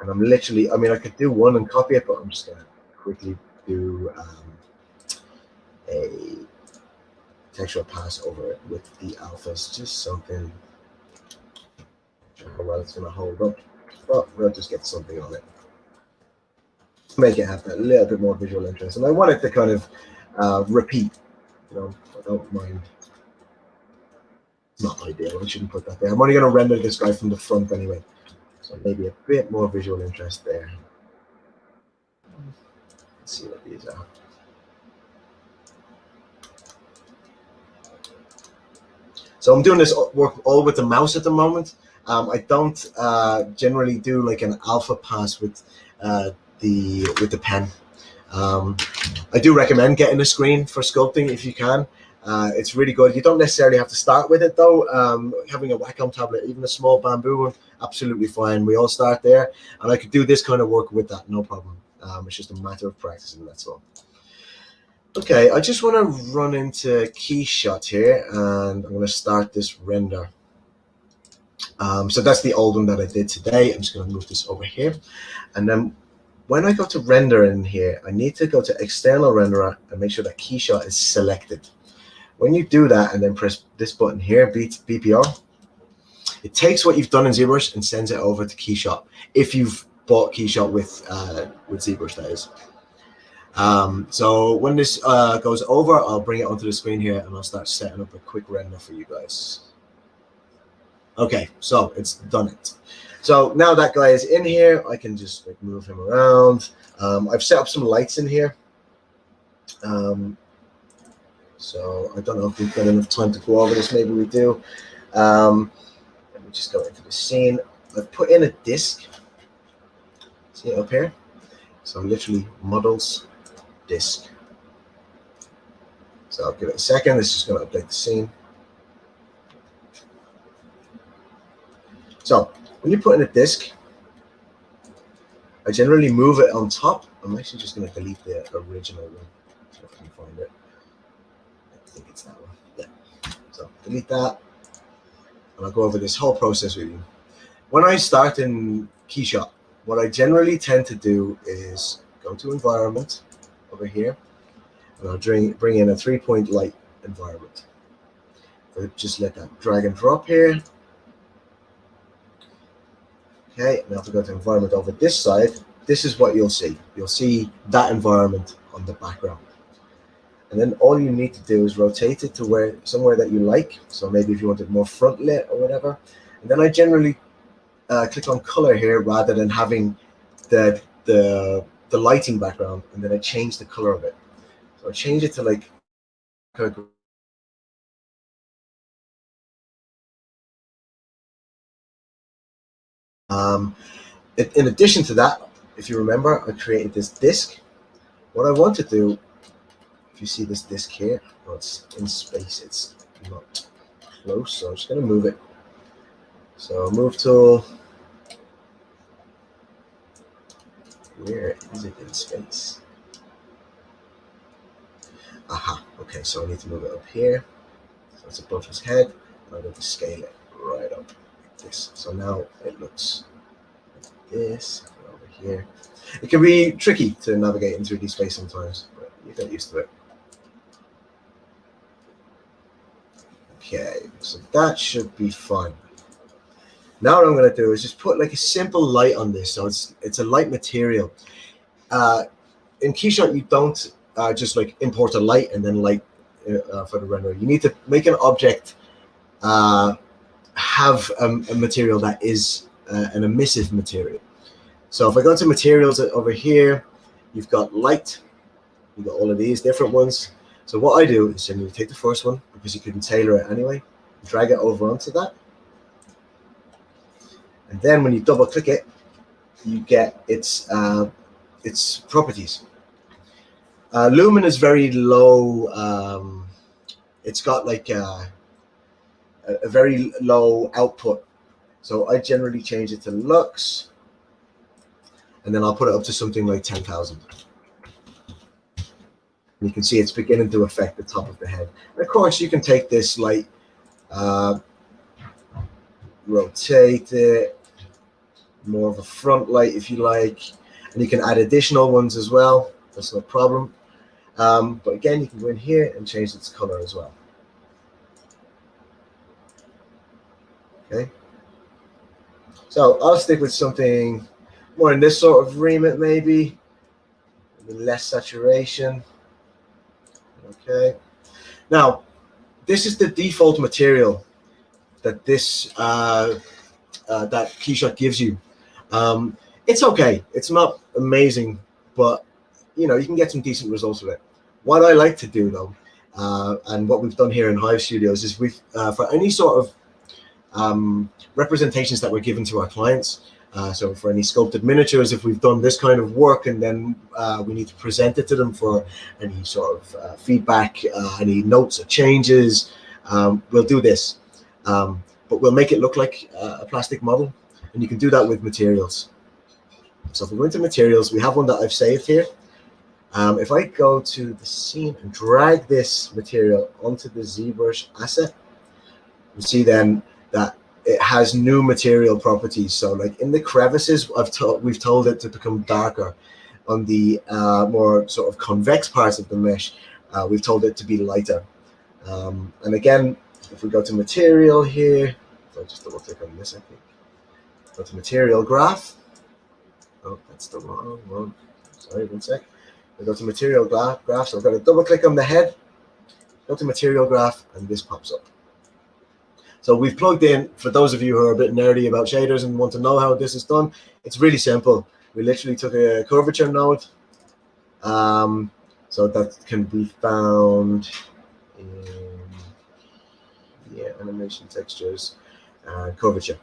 And I'm literally, I mean, I could do one and copy it, but I'm just going to quickly do a textual pass over it with the alphas. Just something, how well it's going to hold up. But we'll just get something on it. Make it have a little bit more visual interest. And I want it to kind of repeat, you know, I don't mind. It's not ideal, I shouldn't put that there. I'm only going to render this guy from the front anyway. So maybe a bit more visual interest there. Let's see what these are. So I'm doing this work all with the mouse at the moment. I don't generally do like an alpha pass with the pen. I do recommend getting a screen for sculpting if you can. It's really good. You don't necessarily have to start with it though. Having a Wacom tablet, even a small bamboo one, absolutely fine. We all start there, and I could do this kind of work with that, no problem. It's just a matter of practicing, that's all. Okay, I just want to run into Keyshot here, and I'm going to start this render. So that's the old one that I did today. I'm just going to move this over here, and then when I go to render in here, I need to go to external renderer and make sure that Keyshot is selected. When you do that and then press this button here, BPR, it takes what you've done in ZBrush and sends it over to Keyshot. If you've bought Keyshot with ZBrush, that is. So when this goes over, I'll bring it onto the screen here and I'll start setting up a quick render for you guys. Okay, so it's done it. So now that guy is in here, I can just like move him around. I've set up some lights in here. So I don't know if we've got enough time to go over this. Maybe we do. Let me just go into the scene. I've put in a disk. See it up here? So literally models disk. So I'll give it a second. This is going to update the scene. So when you put in a disk, I generally move it on top. I'm actually just going to delete the original one. So if I can find it. I think it's that one. Yeah. So delete that. And I'll go over this whole process with you. When I start in Keyshot, what I generally tend to do is go to environment over here, and I'll bring in a 3-point light environment. So just let that drag and drop here. Okay, now if we go to environment over this side, this is what you'll see. You'll see that environment on the background. And then all you need to do is rotate it to somewhere that you like. So maybe if you want it more front lit or whatever. And then I generally click on color here rather than having the lighting background, and then I change the color of it. So I change it to like in addition to that, if you remember, I created this disk. What I want to do, if you see this disk here, well, it's in space, it's not close, so I'm just going to move it. So move tool. Where is it in space? Aha, okay, so I need to move it up here. So it's above his head, and I'm going to scale it right up like this. So now it looks like this, over here. It can be tricky to navigate in 3D space sometimes, but you get used to it. Okay, so that should be fine. Now what I'm going to do is just put like a simple light on this, so it's a light material. In Keyshot, you don't just like import a light and then light for the render. You need to make an object have a material that is an emissive material. So if I go to materials over here, you've got light. You've got all of these different ones. So what I do is generally take the first one, because you can tailor it anyway, drag it over onto that. And then when you double click it, you get its properties. Lumen is very low. It's got like a very low output. So I generally change it to lux. And then I'll put it up to something like 10,000. You can see it's beginning to affect the top of the head. And of course, you can take this light, rotate it, more of a front light if you like, and you can add additional ones as well. That's no problem. But again, you can go in here and change its color as well. Okay. So I'll stick with something more in this sort of remit, maybe with less saturation. Okay. Now, this is the default material that this that Keyshot gives you. It's okay. It's not amazing, but you know, you can get some decent results with it. What I like to do though, and what we've done here in Hive Studios is we've for any sort of representations that we're given to our clients. So for any sculpted miniatures, if we've done this kind of work and then we need to present it to them for any sort of feedback, any notes or changes, we'll do this. But we'll make it look like a plastic model, and you can do that with materials. So if we go into materials, we have one that I've saved here. If I go to the scene and drag this material onto the ZBrush asset, you see then that it has new material properties. So like in the crevices, we've told it to become darker. On the more sort of convex parts of the mesh, we've told it to be lighter. And again, if we go to material here, so I'll just double click on this, I think. Go to material graph. Oh, that's the wrong one. Sorry, one sec. We go to material graph. So I've got to double click on the head, go to material graph, and this pops up. So we've plugged in, for those of you who are a bit nerdy about shaders and want to know how this is done, it's really simple. We literally took a curvature node. So that can be found in animation textures and curvature.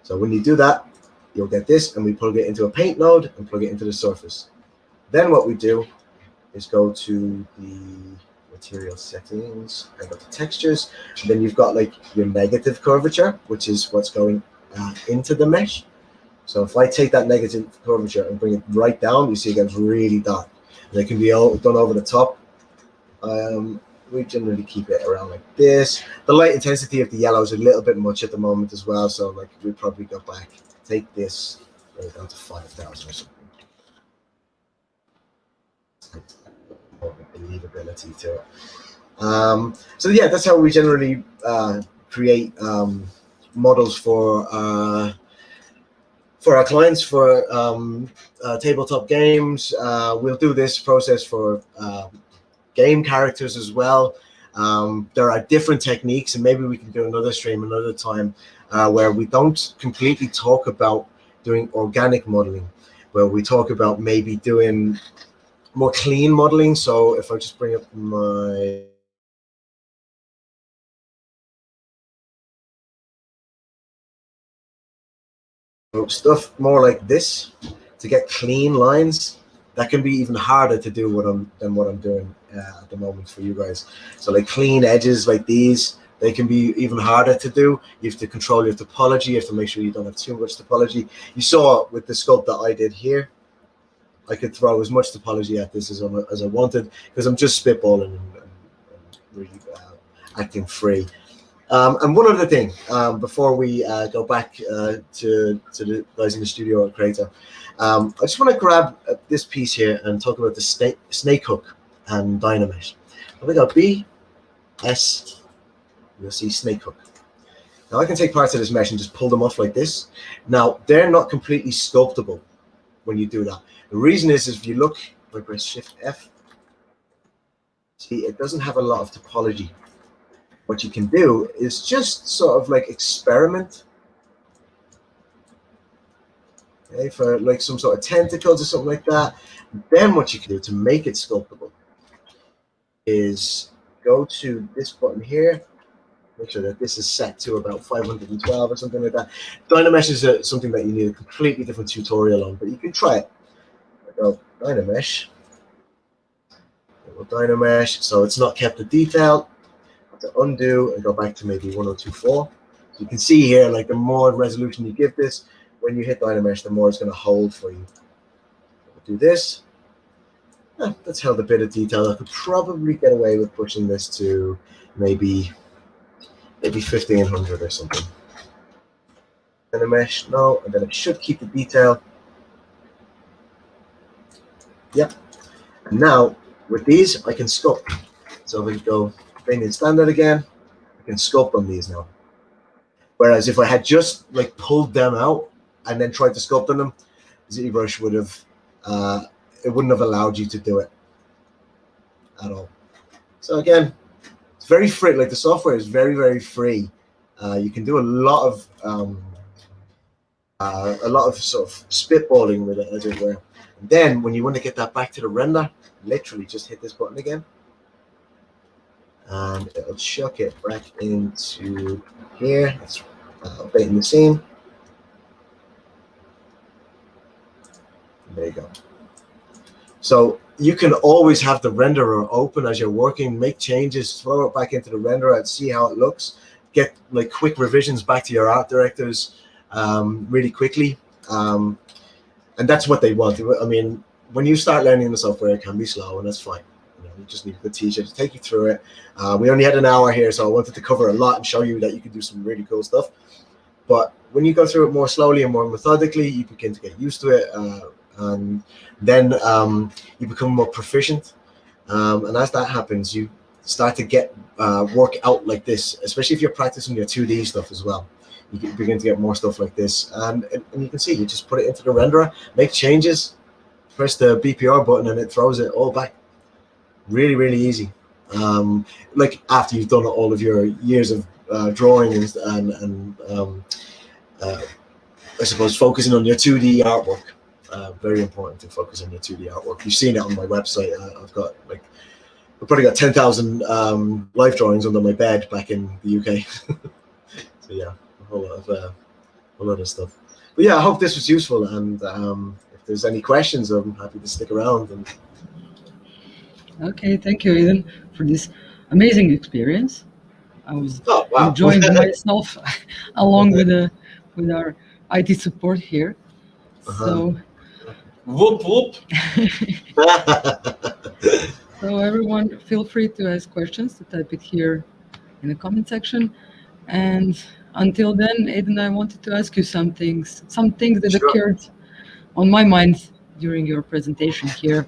So when you do that, you'll get this, and we plug it into a paint node and plug it into the surface. Then what we do is go to the material settings and go to textures, and then you've got like your negative curvature, which is what's going into the mesh. So if I take that negative curvature and bring it right down, you see it gets really dark. And it can be all done over the top. We generally keep it around like this. The light intensity of the yellow is a little bit much at the moment as well, so like we'd probably go back, take this down to 5,000 or something. Believability to it. So yeah, that's how we generally create models for our clients for tabletop games. We'll do this process for game characters as well. There are different techniques, and maybe we can do another stream another time where we don't completely talk about doing organic modeling, where we talk about maybe doing more clean modeling. So if I just bring up my stuff more like this to get clean lines, that can be even harder to do than what I'm doing at the moment for you guys. So like clean edges like these, they can be even harder to do. You have to control your topology. You have to make sure you don't have too much topology. You saw with the sculpt that I did here, I could throw as much topology at this as I wanted, because I'm just spitballing and really acting free. And one other thing, before we go back to the guys in the studio at Creator, I just want to grab this piece here and talk about the snake hook and Dynamesh. If I go B, S, you'll see snake hook. Now I can take parts of this mesh and just pull them off like this. Now they're not completely sculptable when you do that. The reason is if you look, if I press Shift F, see it doesn't have a lot of topology. What you can do is just sort of like experiment, okay, for like some sort of tentacles or something like that. Then what you can do to make it sculptable is go to this button here, make sure that this is set to about 512 or something like that. Dynamesh is something that you need a completely different tutorial on, but you can try it. Go Dynamesh, Dynamesh, so it's not kept the detail. To undo and go back to maybe 1024. So you can see here, like the more resolution you give this, when you hit Dynamesh, the more it's going to hold for you. We'll do this, That's held a bit of detail. I could probably get away with pushing this to maybe 1500 or something. And a mesh, no, and then it should keep the detail. Yep. And now with these, I can sculpt. So if I go bring in standard again, I can sculpt on these now. Whereas if I had just like pulled them out and then tried to sculpt on them, ZBrush would have it wouldn't have allowed you to do it at all. So again, it's very free. Like the software is very, very free. You can do a lot of sort of spitballing with it, as it were. And then when you want to get that back to the render, literally just hit this button again, and it'll chuck it back into here. It's updating the scene. There you go. So you can always have the renderer open as you're working, make changes, throw it back into the renderer and see how it looks. Get like quick revisions back to your art directors really quickly. And that's what they want. I mean, when you start learning the software, it can be slow, and that's fine. You just need a good teacher to take you through it. We only had an hour here, so I wanted to cover a lot and show you that you can do some really cool stuff. But when you go through it more slowly and more methodically, you begin to get used to it. And then you become more proficient. And as that happens, you start to get work out like this, especially if you're practicing your 2D stuff as well. You can begin to get more stuff like this. And you can see, you just put it into the renderer, make changes, press the BPR button, and it throws it all back. Really, really easy. Like after you've done all of your years of drawing and I suppose focusing on your 2D artwork. Very important to focus on your 2D artwork. You've seen it on my website. I've probably got 10,000 life drawings under my bed back in the UK. So yeah, a whole lot of stuff. But yeah, I hope this was useful. And if there's any questions, I'm happy to stick around. And okay, thank you, Aidan, for this amazing experience. I was enjoying myself along with our IT support here. So. Whoop whoop. So everyone, feel free to ask questions, to type it here in the comment section. And until then, Aidan, I wanted to ask you some things that occurred on my mind during your presentation here.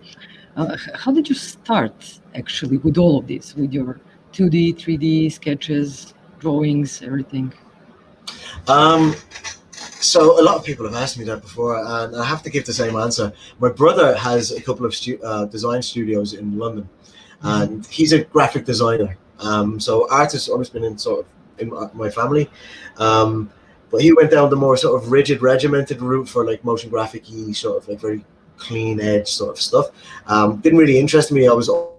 How did you start actually with all of this, with your 2D, 3D sketches, drawings, everything? So a lot of people have asked me that before, and I have to give the same answer. My brother has a couple of design studios in London, and he's a graphic designer. So art has always been in my family, but he went down the more sort of rigid, regimented route for like motion graphic-y, sort of like very clean edge sort of stuff. Didn't really interest me. I was able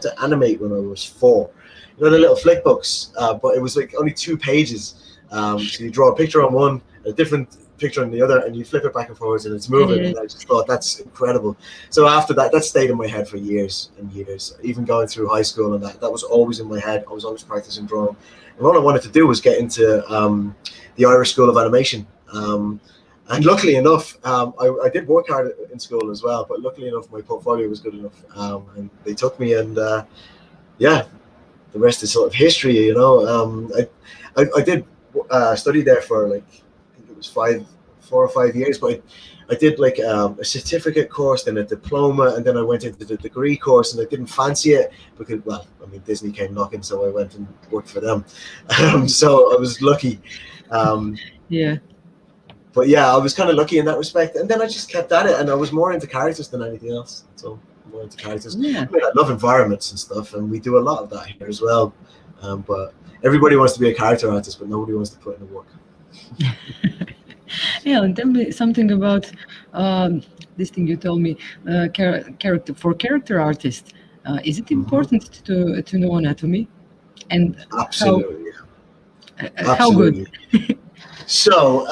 to animate when I was 4. You know, the little flick books, but it was like only 2 pages. So you draw a picture on one, a different picture on the other, and you flip it back and forwards, and it's moving. And I just thought that's incredible. So after that, that stayed in my head for years and years. Even going through high school, and that was always in my head. I was always practicing drawing, and all I wanted to do was get into the Irish School of Animation. And luckily enough, I did work hard in school as well. But luckily enough, my portfolio was good enough, and they took me. And yeah, the rest is sort of history. You know, I did. Studied there for like, I think it was 4 or 5 years, but I did like a certificate course, then a diploma, and then I went into the degree course, and I didn't fancy it because, well, I mean, Disney came knocking, so I went and worked for them. So I was lucky. Yeah. But yeah, I was kind of lucky in that respect, and then I just kept at it, and I was more into characters than anything else. So more into characters. Yeah. I mean, I love environments and stuff, and we do a lot of that here as well. But everybody wants to be a character artist, but nobody wants to put in the work. Yeah, and tell me something about this thing you told me. Character artists, is it important to know anatomy? And absolutely, how good? So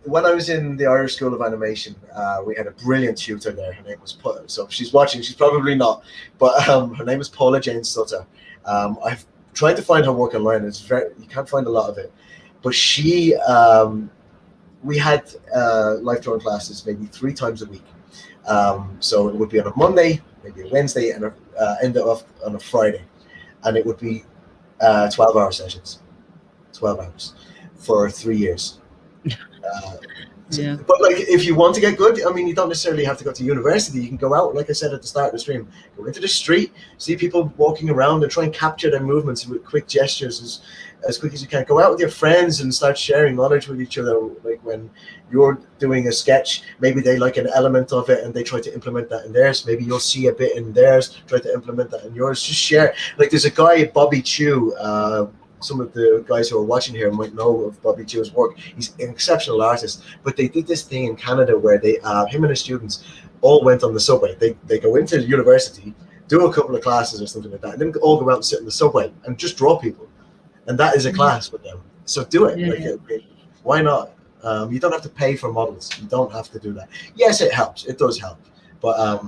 when I was in the Irish School of Animation, we had a brilliant tutor there. Her name was Paula. So if she's watching, she's probably not, but her name is Paula Jane Sutter. I've tried to find her work online. You can't find a lot of it, but she we had life drawing classes maybe 3 times a week, So it would be on a Monday, maybe a Wednesday, and end off on a Friday, and it would be 12-hour sessions, 12 hours for 3 years. Yeah. But like, if you want to get good, I mean, you don't necessarily have to go to university. You can go out, like I said at the start of the stream, go into the street, see people walking around, and try and capture their movements with quick gestures as quick as you can. Go out with your friends and start sharing knowledge with each other. Like when you're doing a sketch, maybe they like an element of it and they try to implement that in theirs. Maybe you'll see a bit in theirs, try to implement that in yours. Just share. Like there's a guy, Bobby Chu. Some of the guys who are watching here might know of Bobby Chu's work. He's an exceptional artist, but they did this thing in Canada where they, him and his students all went on the subway. They go into university, do a couple of classes or something like that, and then all go out and sit in the subway and just draw people. And that is a class with them. So do it. Yeah. Like, why not? You don't have to pay for models. You don't have to do that. Yes, it helps. It does help. But,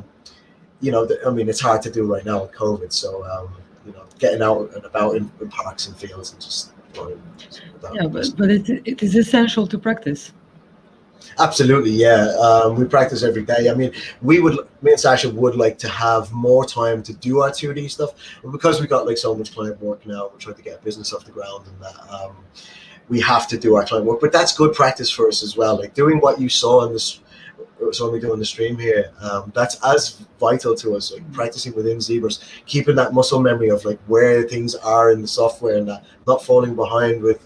you know, I mean, it's hard to do right now with COVID. So, you know, getting out and about in parks and fields and just Yeah, but it is essential to practice. Absolutely, yeah. We practice every day. I mean, me and Sasha would like to have more time to do our 2D stuff, but because we got like so much client work now, we're trying to get a business off the ground, and that we have to do our client work. But that's good practice for us as well. Like doing what you saw in this. So we do on the stream here, that's as vital to us, like practicing within ZBrush, keeping that muscle memory of like where things are in the software, and that not falling behind with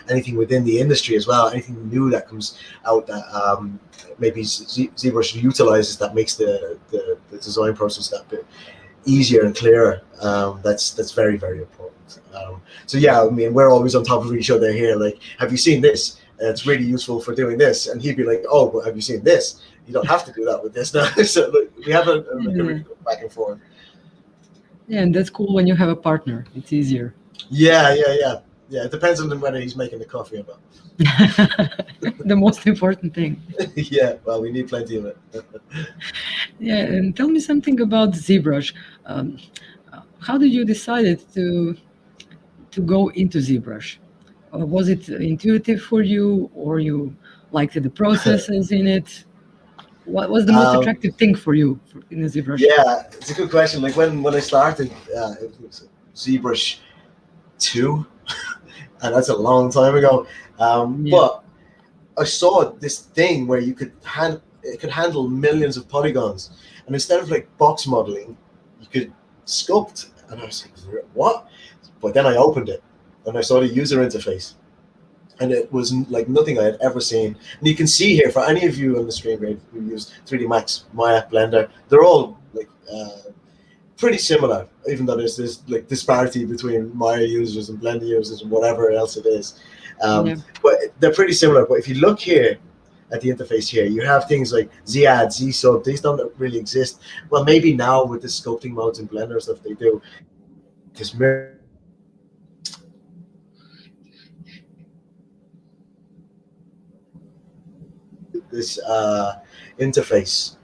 anything within the industry as well, anything new that comes out that maybe ZBrush utilizes that makes the design process that bit easier and clearer. That's very, very important. So yeah, I mean, we're always on top of each other here. Like, have you seen this? It's really useful for doing this, and he'd be like, "Oh, but have you seen this? You don't have to do that with this now." So like, we have a really good back and forth. Yeah, and that's cool when you have a partner. It's easier. Yeah. It depends on whether he's making the coffee or not. The most important thing. Yeah, well, we need plenty of it. Yeah, and tell me something about ZBrush. How did you decide to go into ZBrush? Was it intuitive for you, or you liked the processes in it? What was the most attractive thing for you in the ZBrush? Yeah, it's a good question. Like when I started, it was ZBrush 2, and that's a long time ago. But I saw this thing where you could handle millions of polygons, and instead of like box modeling, you could sculpt. And I was like, what? But then I opened it, and I saw the user interface, and it was like nothing I had ever seen. And you can see here, for any of you on the stream who use 3D Max, Maya, Blender, they're all like pretty similar, even though there's this like disparity between Maya users and Blender users and whatever else it is. But they're pretty similar. But if you look here at the interface here, you have things like Z-Add, Z-Sub. These don't really exist. Well, maybe now with the sculpting modes in Blender and stuff they do. This mirror. This interface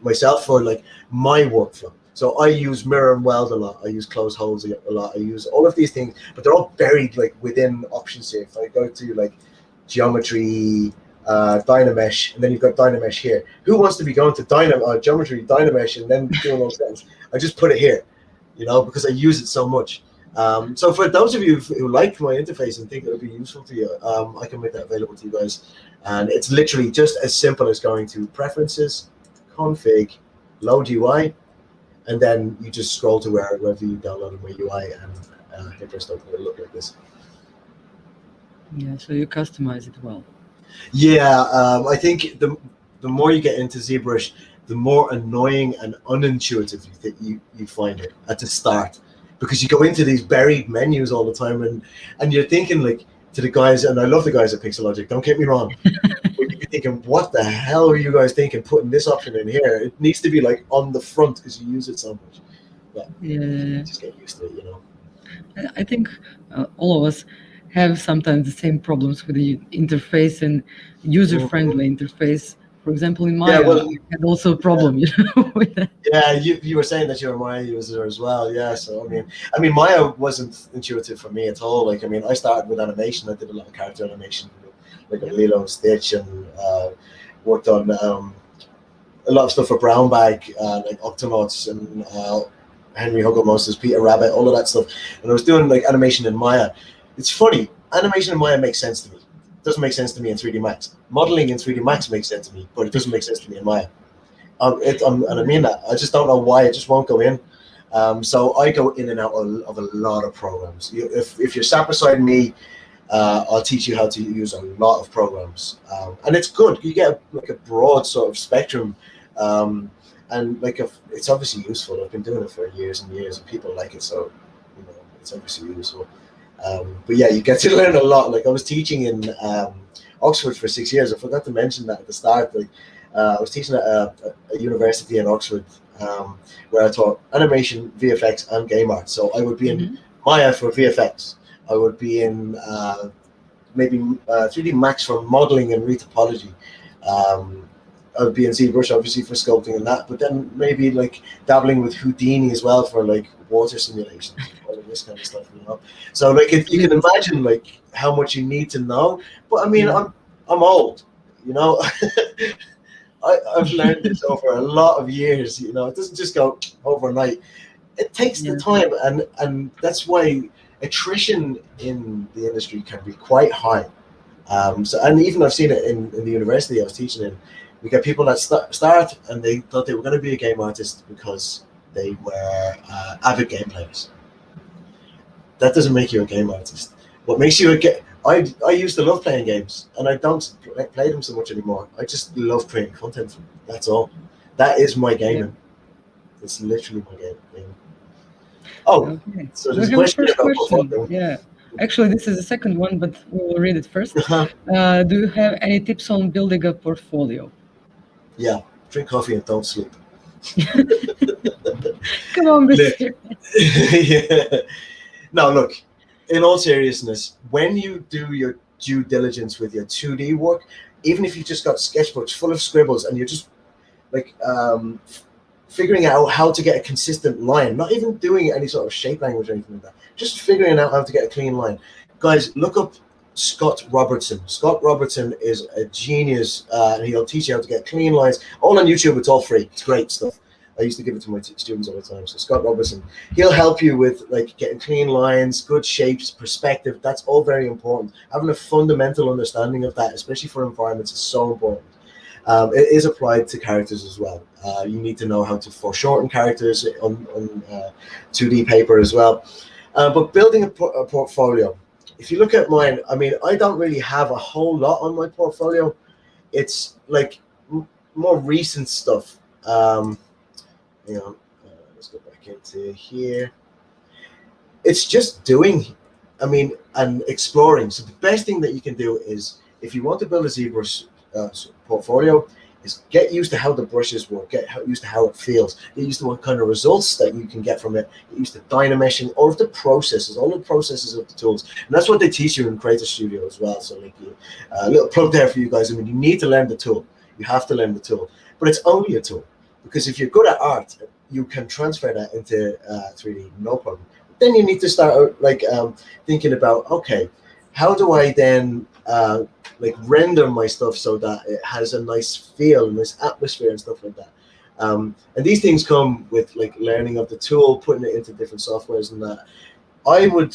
myself for like my workflow. So I use mirror and weld a lot. I use close holes a lot. I use all of these things, but they're all buried like within options here. If I go to like geometry, Dynamesh, and then you've got Dynamesh here. Who wants to be going to geometry, Dynamesh, and then doing those things? I just put it here, you know, because I use it so much. So for those of you who like my interface and think it would be useful to you, I can make that available to you guys. And it's literally just as simple as going to Preferences, Config, Load UI, and then you just scroll to wherever you downloaded my UI and hit your stuff. It'll look like this. Yeah, so you customize it well. Yeah, I think the more you get into ZBrush, the more annoying and unintuitive you find it at the start, because you go into these buried menus all the time, and you're thinking like to the guys, and I love the guys at Pixelogic, don't get me wrong, but you're thinking, what the hell are you guys thinking putting this option in here? It needs to be like on the front because you use it so much. But Yeah. just get used to it, you know. I think all of us have sometimes the same problems with the interface and user-friendly interface. For example, in Maya, I had also a problem, you know, with that. Yeah, you were saying that you're a Maya user as well. Yeah, so I mean, Maya wasn't intuitive for me at all. Like, I mean, I started with animation. I did a lot of character animation, like a Lilo and Stitch, and worked on a lot of stuff for Brown Bag, like Octonauts and Henry Hugglemonsters, Peter Rabbit, all of that stuff. And I was doing like animation in Maya. It's funny, animation in Maya makes sense to me. It doesn't make sense to me in 3D Max. Modeling in 3D Max makes sense to me, but it doesn't make sense to me in Maya. And I mean that. I just don't know why. It just won't go in. So I go in and out of a lot of programs. If you're sat beside me, I'll teach you how to use a lot of programs, and it's good. You get like a broad sort of spectrum, and like it's obviously useful. I've been doing it for years and years, and people like it, so you know it's obviously useful. But yeah, you get to learn a lot. Like I was teaching in Oxford for 6 years. I forgot to mention that at the start. Like I was teaching at a university in Oxford, where I taught animation, VFX, and game art. So I would be in Maya for VFX. I would be in maybe 3D Max for modeling and retopology. I would be in ZBrush obviously for sculpting and that, but then maybe like dabbling with Houdini as well for like water simulations, all of this kind of stuff, you know. So like you can imagine like how much you need to know. But I mean, I'm old, you know. I've learned this over a lot of years, you know. It doesn't just go overnight. It takes the time, and that's why attrition in the industry can be quite high. So, and even I've seen it in the university I was teaching in. We get people that start and they thought they were going to be a game artist because they were avid game players. That doesn't make you a game artist. What makes you a game? I used to love playing games, and I don't play them so much anymore. I just love creating content. That's all. That is my gaming. It's literally my gaming. Oh, okay. So there's a question about portfolio. Yeah, actually, this is the second one, but we'll read it first. Do you have any tips on building a portfolio? Yeah, drink coffee and don't sleep. Come on, be serious. Yeah. Now, look, in all seriousness, when you do your due diligence with your 2D work, even if you just got sketchbooks full of scribbles and you're just like figuring out how to get a consistent line, not even doing any sort of shape language or anything like that, just figuring out how to get a clean line. Guys, look up Scott Robertson. Scott Robertson is a genius, and he'll teach you how to get clean lines. All on YouTube, it's all free. It's great stuff. I used to give it to my students all the time. So Scott Robertson, he'll help you with like getting clean lines, good shapes, perspective. That's all very important. Having a fundamental understanding of that, especially for environments, is so important. It is applied to characters as well. You need to know how to foreshorten characters on 2D paper as well. But building a portfolio, if you look at mine, I mean, I don't really have a whole lot on my portfolio. It's like more recent stuff. You know, let's go back into here. It's just doing, I mean, and exploring. So the best thing that you can do is, if you want to build a ZBrush portfolio, is get used to how the brushes work, get used to how it feels, get used to what kind of results that you can get from it, get used to dynameshing, all of the processes, all the processes of the tools. And that's what they teach you in Creator Studio as well. So like a little plug there for you guys. I mean, you need to learn the tool. You have to learn the tool, but it's only a tool, because if you're good at art, you can transfer that into 3D, no problem. But then you need to start like thinking about, okay, how do I then like render my stuff so that it has a nice feel and nice atmosphere and stuff like that. And these things come with like learning of the tool, putting it into different softwares and that. I would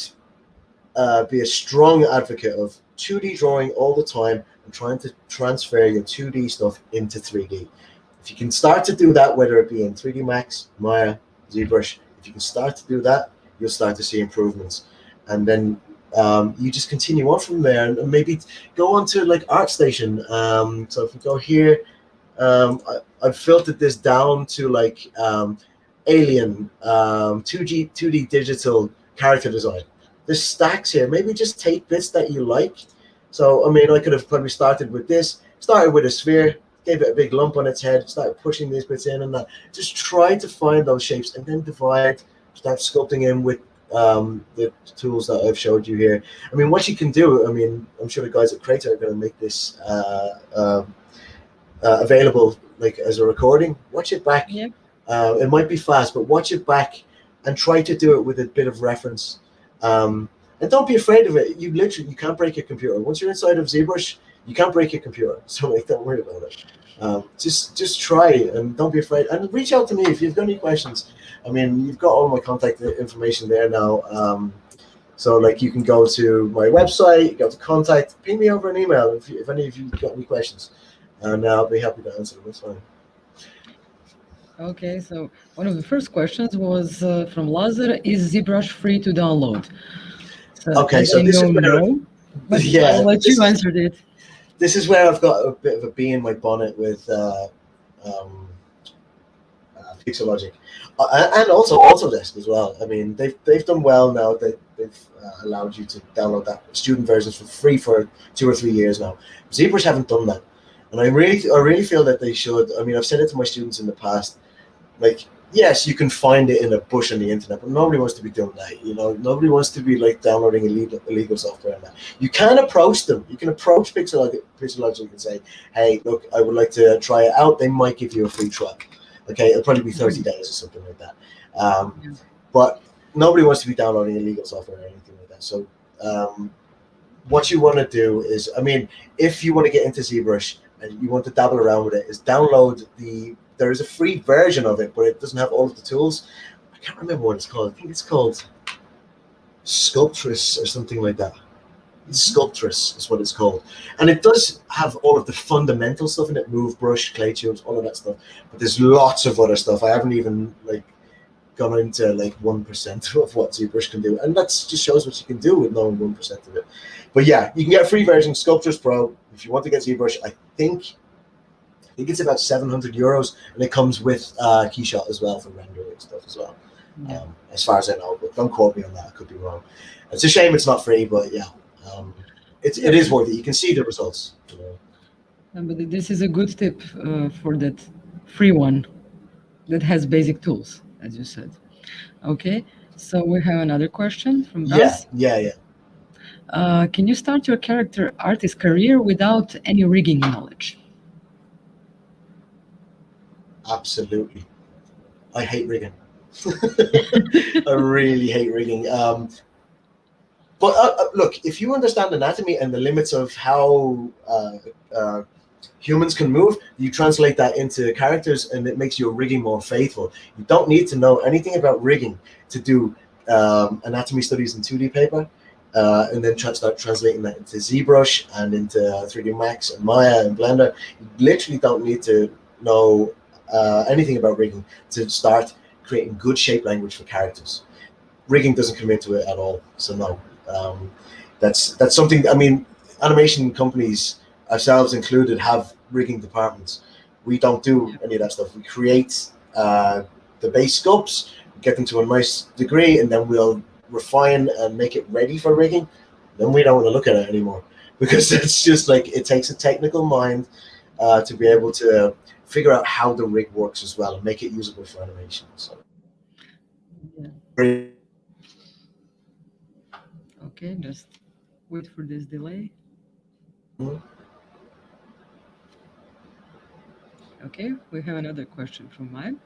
be a strong advocate of 2D drawing all the time and trying to transfer your 2D stuff into 3D. If you can start to do that, whether it be in 3D Max, Maya, ZBrush, if you can start to do that, you'll start to see improvements. And then you just continue on from there, and maybe go on to like ArtStation. So if we go here, I've filtered this down to like Alien, 2D digital character design. There's stacks here. Maybe just take bits that you like. So I mean, I could have probably started with this, started with a sphere, gave it a big lump on its head, started pushing these bits in and that. Just try to find those shapes and then divide, start sculpting in with the tools that I've showed you here. I mean, what you can do, I mean, I'm sure the guys at Creator are going to make this available like as a recording. Watch it back. Yeah. It might be fast, but watch it back and try to do it with a bit of reference. And don't be afraid of it. You can't break your computer. Once you're inside of ZBrush, You can't break your computer, so like, don't worry about it. Just try and don't be afraid. And reach out to me if you've got any questions. I mean, you've got all my contact information there now. So like, you can go to my website, go to contact, ping me over an email if any of you got any questions, and I'll be happy to answer them. That's fine. Okay, so one of the first questions was from Lazar: is ZBrush free to download? So, Okay, so I this know is where, no, but yeah, I'll let you answer it. This is where I've got a bit of a bee in my bonnet with Pixelogic, and also Autodesk as well. I mean, they've done well now. They've allowed you to download that student versions for free for 2 or 3 years now. ZBrush haven't done that, and I really feel that they should. I mean, I've said it to my students in the past. Like, yes, you can find it in a bush on the internet, but nobody wants to be doing that. You know, nobody wants to be like downloading illegal software and that. You can approach them. You can approach Pixelogic and say, hey, look, I would like to try it out. They might give you a free trial. Okay, it'll probably be 30 days or something like that. But nobody wants to be downloading illegal software or anything like that. So what you want to do is, I mean, if you want to get into ZBrush and you want to dabble around with it, is download there is a free version of it, but it doesn't have all of the tools. I can't remember what it's called. I think it's called Sculptress or something like that. Sculptress is what it's called. And it does have all of the fundamental stuff in it, move, brush, clay tubes, all of that stuff. But there's lots of other stuff. I haven't even like gone into like 1% of what ZBrush can do. And that just shows what you can do with knowing 1% of it. But yeah, you can get a free version, Sculptress Pro. If you want to get ZBrush, I think it's about €700, and it comes with Keyshot as well for rendering and stuff as well. Yeah. As far as I know, but don't quote me on that. I could be wrong. It's a shame it's not free, but yeah, it is worth it. You can see the results. You know. But this is a good tip for that free one that has basic tools, as you said. Okay, so we have another question from Das. Yeah. Can you start your character artist career without any rigging knowledge? Absolutely. I hate rigging. I really hate rigging. But look, if you understand anatomy and the limits of how humans can move, you translate that into characters, and it makes your rigging more faithful. You don't need to know anything about rigging to do anatomy studies in 2D paper, and then start translating that into ZBrush and into 3D Max and Maya and Blender. You literally don't need to know anything about rigging to start creating good shape language for characters. Rigging doesn't come into it at all, so no. That's something. I mean, animation companies, ourselves included, have rigging departments. We don't do any of that stuff. We create the base sculpts, get them to a nice degree, and then we'll refine and make it ready for rigging. Then we don't want to look at it anymore, because it's just like, it takes a technical mind to be able to figure out how the rig works as well and make it usable for animation. So. Yeah. Okay, just wait for this delay. Okay, we have another question from mine.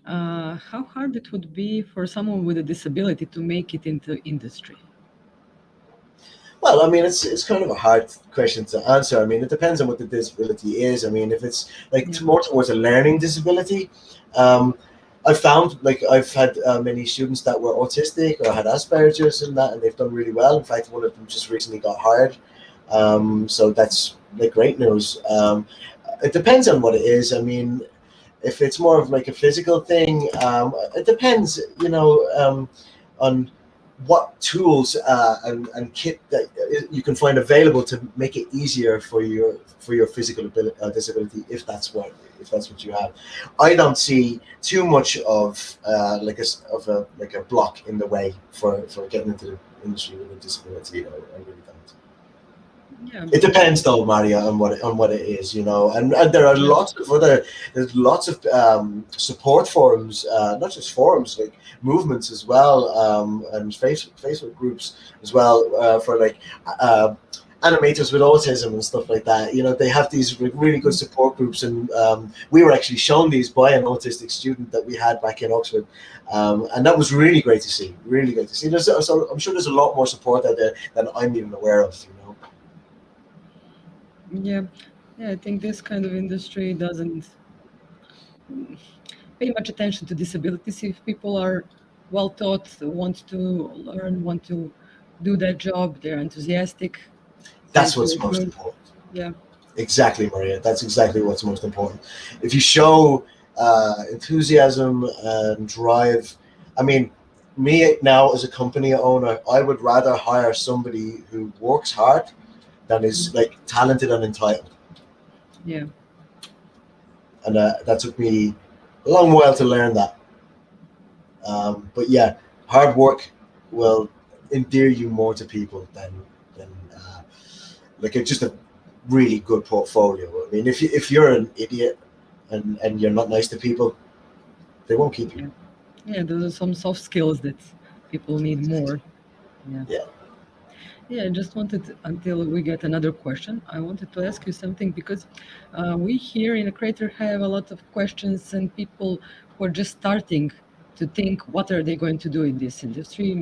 How hard it would be for someone with a disability to make it into industry? Well, I mean, it's kind of a hard question to answer. I mean, it depends on what the disability is. I mean, if it's like more towards a learning disability, I've found, like, I've had many students that were autistic or had Asperger's and that, and they've done really well. In fact, one of them just recently got hired. So that's like great news. It depends on what it is. I mean, if it's more of like a physical thing, it depends, you know, on what tools and kit that you can find available to make it easier for your physical disability, if that's what you have. I don't see too much of like a block in the way for getting into the industry with a disability. I really don't. Yeah. It depends though, Maria, on what it is, you know, and there are lots of support forums, not just forums, like movements as well, and Facebook groups as well, for like animators with autism and stuff like that. You know, they have these really good support groups, and we were actually shown these by an autistic student that we had back in Oxford, and that was really great to see. Really great to see. So I'm sure there's a lot more support out there than I'm even aware of, you know. Yeah, yeah. I think this kind of industry doesn't pay much attention to disabilities. If people are well taught, want to learn, want to do that job, they're enthusiastic. That's Things what's will most good. important. Yeah, Exactly, Maria. That's exactly what's most important. If you show enthusiasm and drive, I mean, me now as a company owner, I would rather hire somebody who works hard than is like talented and entitled. yeah, And that took me a long while to learn that. But yeah, hard work will endear you more to people than like it's just a really good portfolio. I mean, if you're an idiot and you're not nice to people, they won't keep you. yeah. Those are some soft skills that people need more. Yeah. Yeah. Yeah, I just wanted, until we get another question, I wanted to ask you something because we here in a Creator have a lot of questions and people who are just starting to think what are they going to do in this industry?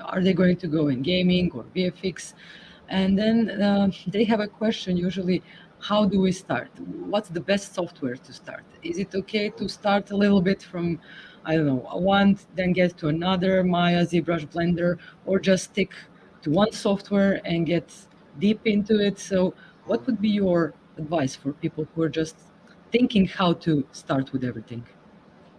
Are they going to go in gaming or VFX? And then they have a question usually, how do we start? What's the best software to start? Is it okay to start a little bit from, I don't know, one, then get to another, Maya, ZBrush, Blender, or just stick to one software and get deep into it? So what would be your advice for people who are just thinking how to start with everything?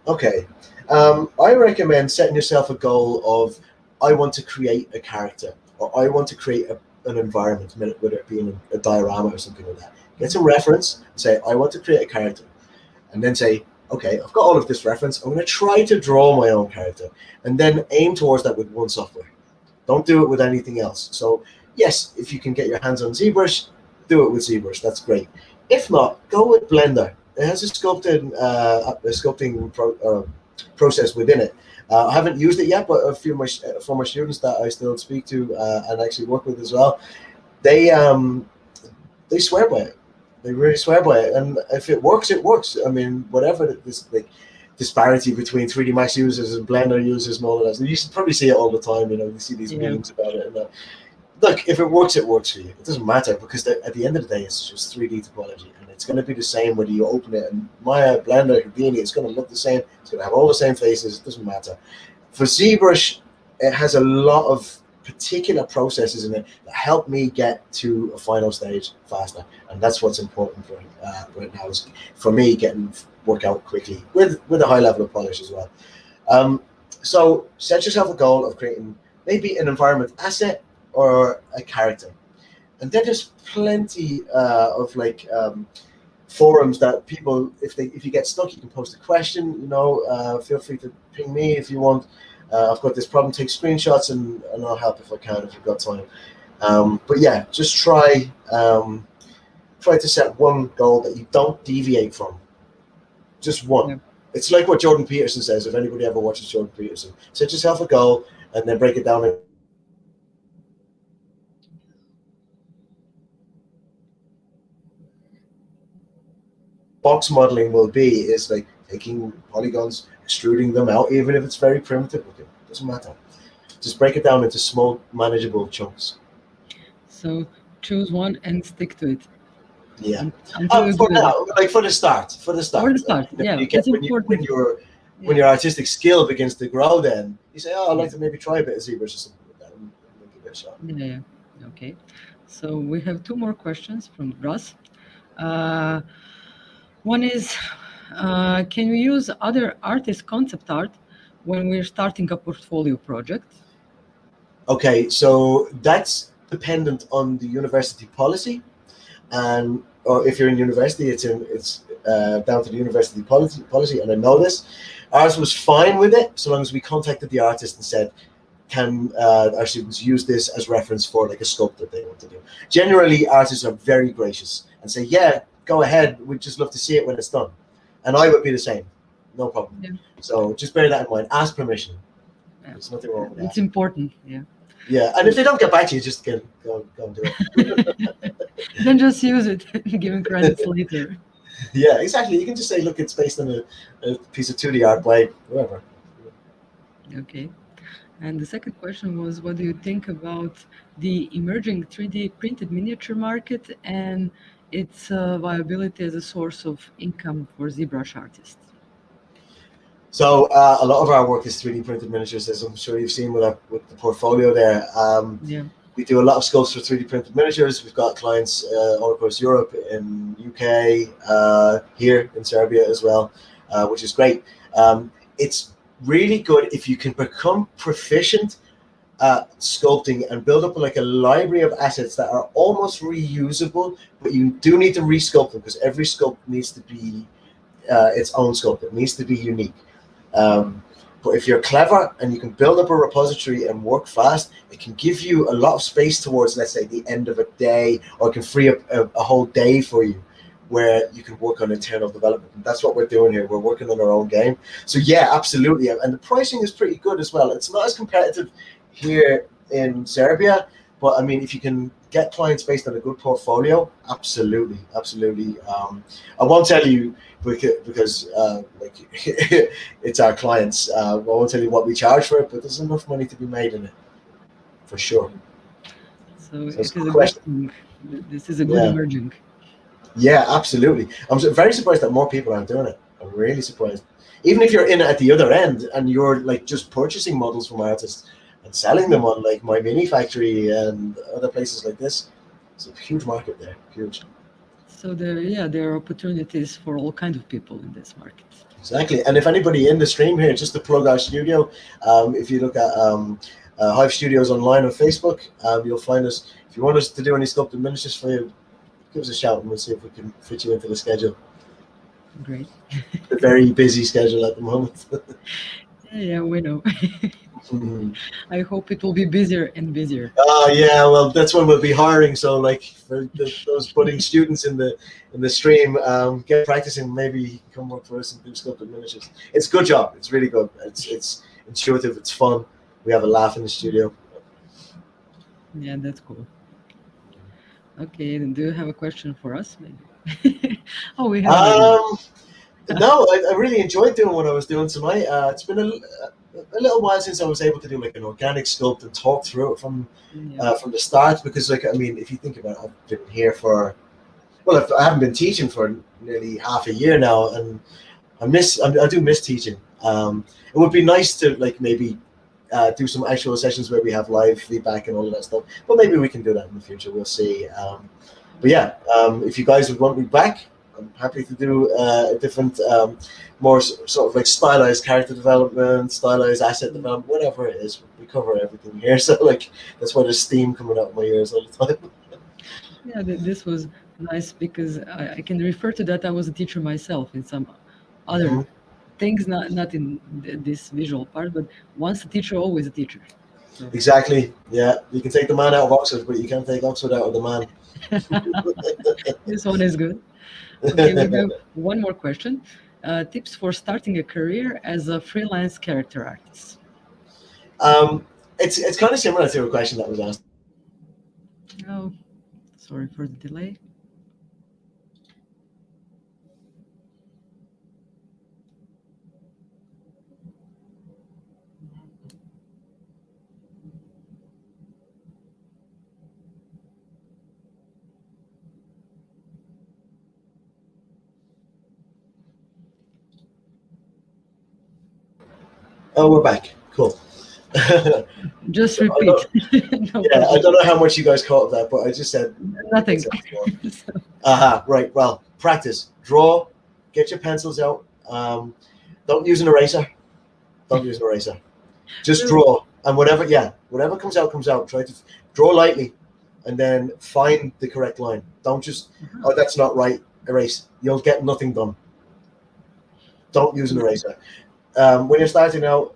Okay. I recommend setting yourself a goal of I want to create a character or I want to create an environment, whether it be in a diorama or something like that. Get some reference, say I want to create a character, and then say, okay, I've got all of this reference. I'm going to try to draw my own character, and then aim towards that with one software. Don't do it with anything else. So yes, if you can get your hands on ZBrush, do it with ZBrush. That's great. If not, go with Blender. It has a sculpting process within it. I haven't used it yet, but a few of my former students that I still speak to and actually work with as well, they swear by it. They really swear by it, and if it works, it works. I mean, whatever this like disparity between 3D Max users and Blender users and all of that, you probably see it all the time. You know, you see these memes about it. And look, if it works for you. It doesn't matter because at the end of the day, it's just 3D topology, and it's going to be the same whether you open it and Maya, Blender, Houdini. It's going to look the same. It's going to have all the same faces. It doesn't matter. For ZBrush, it has a lot of particular processes in it that help me get to a final stage faster, and that's what's important right now. Is for me getting work out quickly with a high level of polish as well. So set yourself a goal of creating maybe an environment asset or a character, and then there's plenty of like forums that people, if you get stuck, you can post a question. You know, feel free to ping me if you want. I've got this problem, take screenshots, and I'll help if I can, if you've got time. But yeah, just try to set one goal that you don't deviate from. Just one. Yeah. It's like what Jordan Peterson says, if anybody ever watches Jordan Peterson. Set yourself a goal and then break it down. Box modeling will be is like taking polygons, extruding them out, even if it's very primitive looking. Doesn't matter. Just break it down into small, manageable chunks. So choose one and stick to it. Yeah. Until you For do now, like for the start. For the start, yeah. It's important. When your artistic skill begins to grow, then you say, "Oh, I'd like to maybe try a bit of ZBrush or something like that, and give it a shot." Yeah. Okay. So we have two more questions from Russ. One is, can we use other artist concept art when we're starting a portfolio project? Okay, so that's dependent on the university policy, and or if you're in university, it's down to the university policy. And I know this. Ours was fine with it, so long as we contacted the artist and said, "Can our students use this as reference for like a sculpt that they want to do?" Generally, artists are very gracious and say, "Yeah, go ahead. We'd just love to see it when it's done." And I would be the same, no problem. Yeah. So just bear that in mind. Ask permission. Yeah. There's nothing wrong with that. It's important. Yeah. Yeah, and if they don't get back to you, just go and do it. Then just use it and give them credits later. Yeah, exactly. You can just say, look, it's based on a piece of 2D art by whoever. Okay. And the second question was, what do you think about the emerging 3D printed miniature market? And its viability as a source of income for ZBrush artists? So a lot of our work is 3D printed miniatures, as I'm sure you've seen with the portfolio there. Yeah. We do a lot of sculpts for 3D printed miniatures. We've got clients all across Europe, in UK, here in Serbia as well, which is great. It's really good if you can become proficient at sculpting and build up like a library of assets that are almost reusable, but you do need to resculpt them because every sculpt needs to be its own sculpt. It needs to be unique. But if you're clever and you can build up a repository and work fast, it can give you a lot of space towards, let's say, the end of a day, or it can free up a whole day for you where you can work on internal development. And that's what we're doing here. We're working on our own game. So yeah, absolutely. And the pricing is pretty good as well. It's not as competitive here in Serbia, but I mean, if you can get clients based on a good portfolio, absolutely, absolutely. I won't tell you because like it's our clients. I won't tell you what we charge for it, but there's enough money to be made in it, for sure. So it is a good thing. This is a good emerging. Yeah, absolutely. I'm very surprised that more people aren't doing it. I'm really surprised. Even if you're in at the other end and you're like just purchasing models from artists and selling them on like My Mini Factory and other places like this, it's a huge market there, huge. So there are opportunities for all kinds of people in this market. Exactly. And if anybody in the stream here, just to plug our studio, if you look at Hive Studios online on Facebook, you'll find us. If you want us to do any sculpted miniatures for you, give us a shout and we'll see if we can fit you into the schedule. Great. A very busy schedule at the moment. Yeah, we know. I hope it will be busier and busier. Yeah, well, that's when we'll be hiring. So, like, for those budding students in the stream, get practicing. Maybe come work for us and do sculpted miniatures. It's a good job. It's really good. It's intuitive. It's fun. We have a laugh in the studio. Yeah, that's cool. Okay, then do you have a question for us, maybe? Oh, we have. No, I really enjoyed doing what I was doing tonight. It's been a little while since I was able to do like an organic sculpt and talk through it from the start, because like, I mean, if you think about it, I've been here for, well, I haven't been teaching for nearly half a year now, and I do miss teaching. It would be nice to like maybe do some actual sessions where we have live feedback and all of that stuff, but maybe we can do that in the future. We'll see. But yeah, if you guys would want me back, I'm happy to do a different, more sort of like stylized character development, stylized asset development, whatever it is. We cover everything here. So like, that's why there's steam coming out of my ears all the time. Yeah, this was nice because I can refer to that. I was a teacher myself in some other things, not in this visual part, but once a teacher, always a teacher. So. Exactly. Yeah, you can take the man out of Oxford, but you can't take Oxford out of the man. This one is good. Okay, we have one more question. Tips for starting a career as a freelance character artist. It's kind of similar to a question that was asked. Oh, sorry for the delay. Oh, we're back. Cool. Just repeat. No, yeah, I don't know how much you guys caught of that, but I just said nothing. Right. Well, practice. Draw. Get your pencils out. Don't use an eraser. Don't use an eraser. Just draw, and whatever comes out, comes out. Try to draw lightly, and then find the correct line. Don't just, oh, that's not right. Erase. You'll get nothing done. Don't use an eraser. When you're starting out,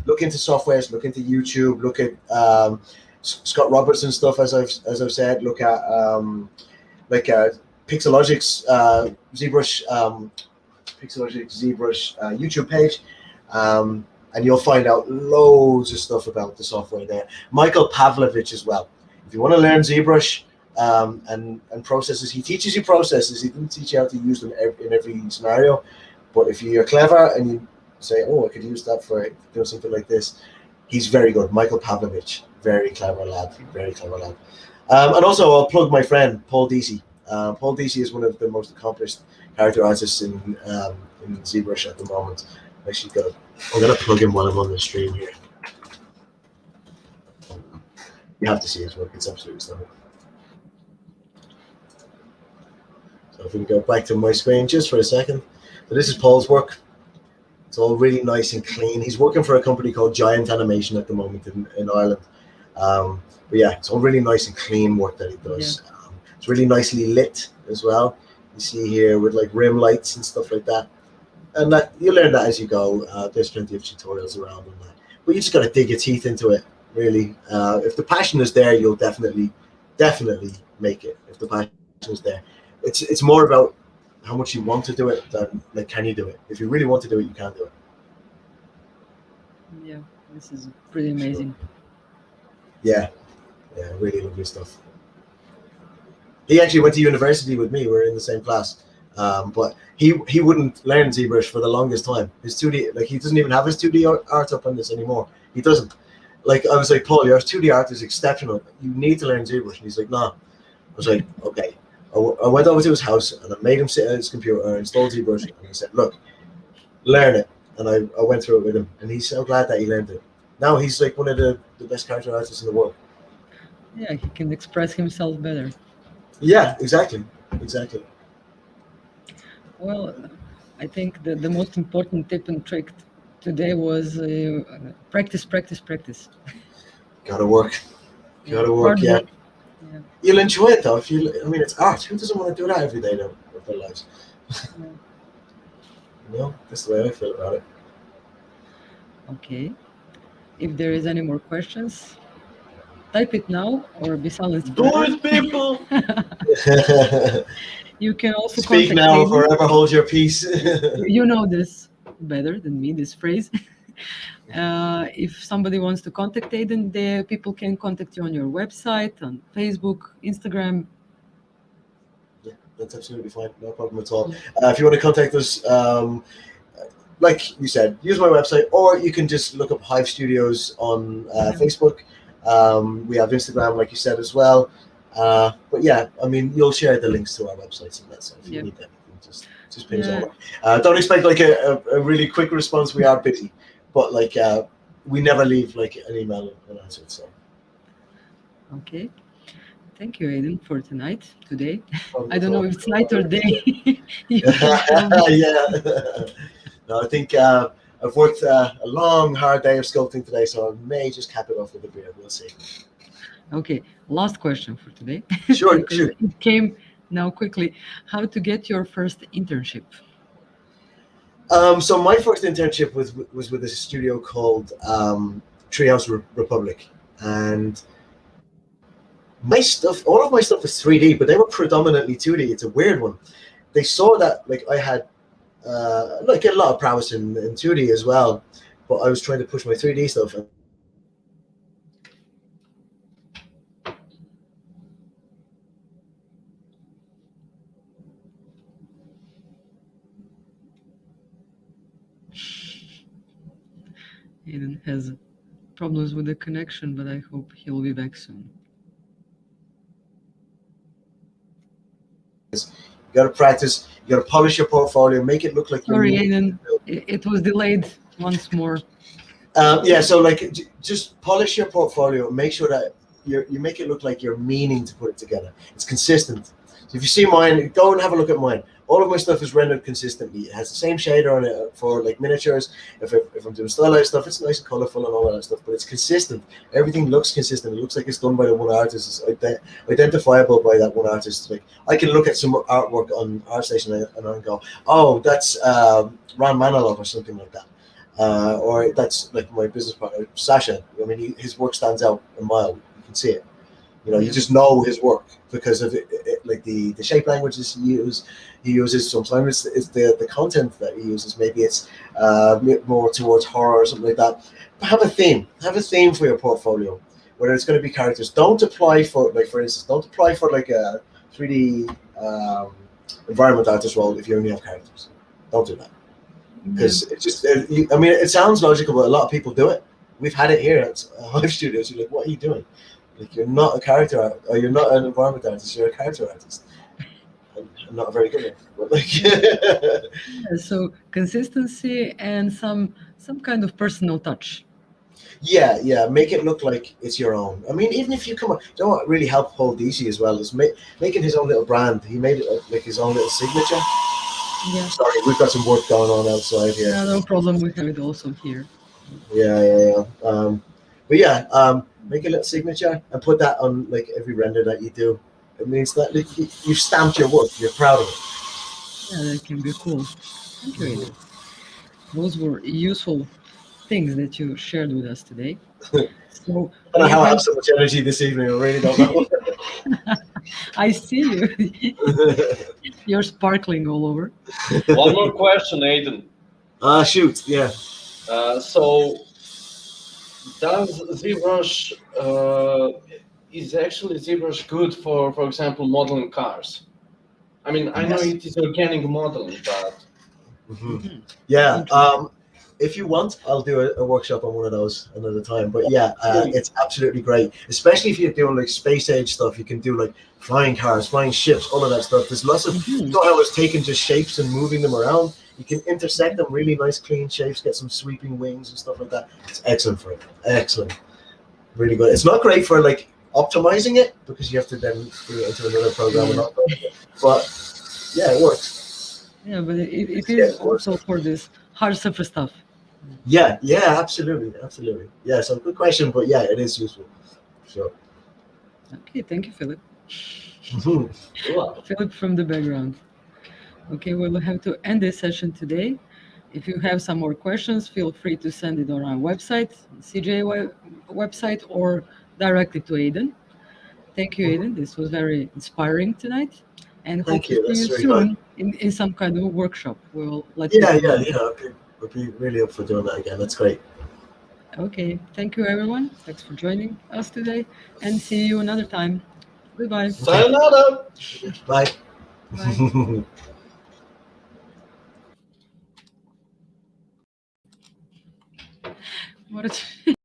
look into softwares, look into YouTube, look at Scott Robertson stuff, as I've said. Look at Pixelogic's ZBrush YouTube page, and you'll find out loads of stuff about the software there. Michael Pavlovich as well. If you want to learn ZBrush and processes, he teaches you processes. He doesn't teach you how to use them in every scenario. But if you're clever and you say, oh, I could use that for doing something like this, he's very good. Michael Pavlovich, very clever lad, very clever lad. And also, I'll plug my friend Paul Deasy. Paul Deasy is one of the most accomplished character artists in ZBrush at the moment. I'm gonna plug in while I'm on the stream here. You have to see his work; it's absolutely stunning. So if we can go back to my screen just for a second. So this is Paul's work. It's all really nice and clean. He's working for a company called Giant Animation at the moment in Ireland. But yeah, it's all really nice and clean work that he does. Yeah. It's really nicely lit as well. You see here with like rim lights and stuff like that. And that you learn that as you go. There's plenty of tutorials around on that. But you just got to dig your teeth into it, really. If the passion is there, you'll definitely make it. If the passion is there, it's more about how much you want to do it than like can you do it. If you really want to do it, you can do it. Yeah, this is pretty amazing. Sure. Yeah, really lovely stuff. He actually went to university with me. We're in the same class, but he wouldn't learn ZBrush for the longest time. His 2D, like he doesn't even have his 2D art up on this anymore. He doesn't. Like I was like, Paul, your 2D art is exceptional. You need to learn ZBrush. And he's like, nah. I was like, okay. I went over to his house and I made him sit at his computer and install ZBrush. And I said, look, learn it. And I went through it with him. And he's so glad that he learned it. Now he's like one of the best character artists in the world. Yeah, he can express himself better. Yeah, exactly. Well, I think the most important tip and trick today was practice. Gotta work. Yeah. You'll enjoy it though. It's art. Who doesn't want to do that every day of their lives? Yeah. You know, that's the way I feel about it. Okay. If there is any more questions, type it now or be silent. Do it, people! You can also speak now or forever hold your peace. You know this better than me, this phrase. If somebody wants to contact Aidan, people can contact you on your website, on Facebook, Instagram. Yeah, that's absolutely fine. No problem at all. If you want to contact us, like you said, use my website, or you can just look up Hive Studios on Facebook. We have Instagram, like you said, as well. But yeah, you'll share the links to our websites and that. So if you need anything, just ping us over. Don't expect like a really quick response. We are busy, but like we never leave like an email unanswered. So. Okay. Thank you, Aidan, for today. I don't know if it's night or day. Yeah. No, I think I've worked a long, hard day of sculpting today, so I may just cap it off with a beer. We'll see. Okay, last question for today. Sure. It came now quickly. How to get your first internship? So my first internship was with a studio called Treehouse Republic, and all of my stuff was 3D, but they were predominantly 2D. It's a weird one. They saw that like I had like a lot of prowess in 2D as well, but I was trying to push my 3D stuff. Aidan has problems with the connection, but I hope he'll be back soon. You got to practice. You got to polish your portfolio, make it look like. Sorry, Aidan, it was delayed once more. Yeah, so like just polish your portfolio. Make sure that you make it look like you're meaning to put it together. It's consistent. So if you see mine, go and have a look at mine. All of my stuff is rendered consistently. It has the same shader on it for like miniatures. If I'm doing stylized stuff, it's nice and colorful and all that stuff, but it's consistent. Everything looks consistent. It looks like it's done by the one artist. It's identifiable by that one artist. Like I can look at some artwork on ArtStation and I go, oh, that's Ron Manilov or something like that. Or that's like my business partner, Sasha. His work stands out a mile. You can see it. You just know his work because of it, like the shape languages he uses. Sometimes it's the content that he uses. Maybe it's more towards horror or something like that. But have a theme. Have a theme for your portfolio. Whether it's going to be characters. Don't apply for, like, for instance, don't apply for like a 3D environment artist role if you only have characters. Don't do that. Because it's just, it sounds logical, but a lot of people do it. We've had it here at Hive Studios. You're like, what are you doing? Like, you're not a character, or you're not an environment artist. You're a character artist. I'm not very good at it. But like, Yeah, so consistency and some kind of personal touch. yeah, make it look like it's your own. I mean, even if you come up, you know what really helped Paul DC as well is making his own little brand. He made it like his own little signature. Yeah. Sorry, we've got some work going on outside here. No problem. We have it also here. Yeah. But yeah, make a little signature and put that on like every render that you do. It means that like, you've stamped your work. You're proud of it. Yeah, that can be cool. Thank you, Aidan. Those were useful things that you shared with us today. So I don't know how I have- have so much energy this evening. I really don't know. I see you. You're sparkling all over. One more question, Aidan. Shoot, yeah. So, does ZBrush is actually ZBrush good for example, modeling cars? I mean, I know Yes. it is organic modeling, but Yeah. If you want, I'll do a workshop on one of those another time. But yeah, it's absolutely great, especially if you're doing like space age stuff. You can do like flying cars, flying ships, all of that stuff. There's lots of you know how it's taking just shapes and moving them around. You can intersect them, really nice, clean shapes, get some sweeping wings and stuff like that. It's excellent for it. Excellent, really good. It's not great for like optimizing it because you have to then do it into another program and optimize it. But yeah, it works. Yeah, but it is also for this hard surface stuff. Yeah, absolutely. Yeah, so good question, but yeah, it is useful. Sure. Okay, thank you, Philip. you're welcome. Philip from the background. Okay, we'll have to end this session today. If you have some more questions, feel free to send it on our website, CGA website, or directly to Aidan. Thank you, Aidan. This was very inspiring tonight. And hope to see you soon in some kind of a workshop. We'll let you know. Yeah. I'd be really up for doing that again. That's great. Okay, thank you, everyone. Thanks for joining us today, and see you another time. Goodbye. Sayonara. Bye. Bye. What a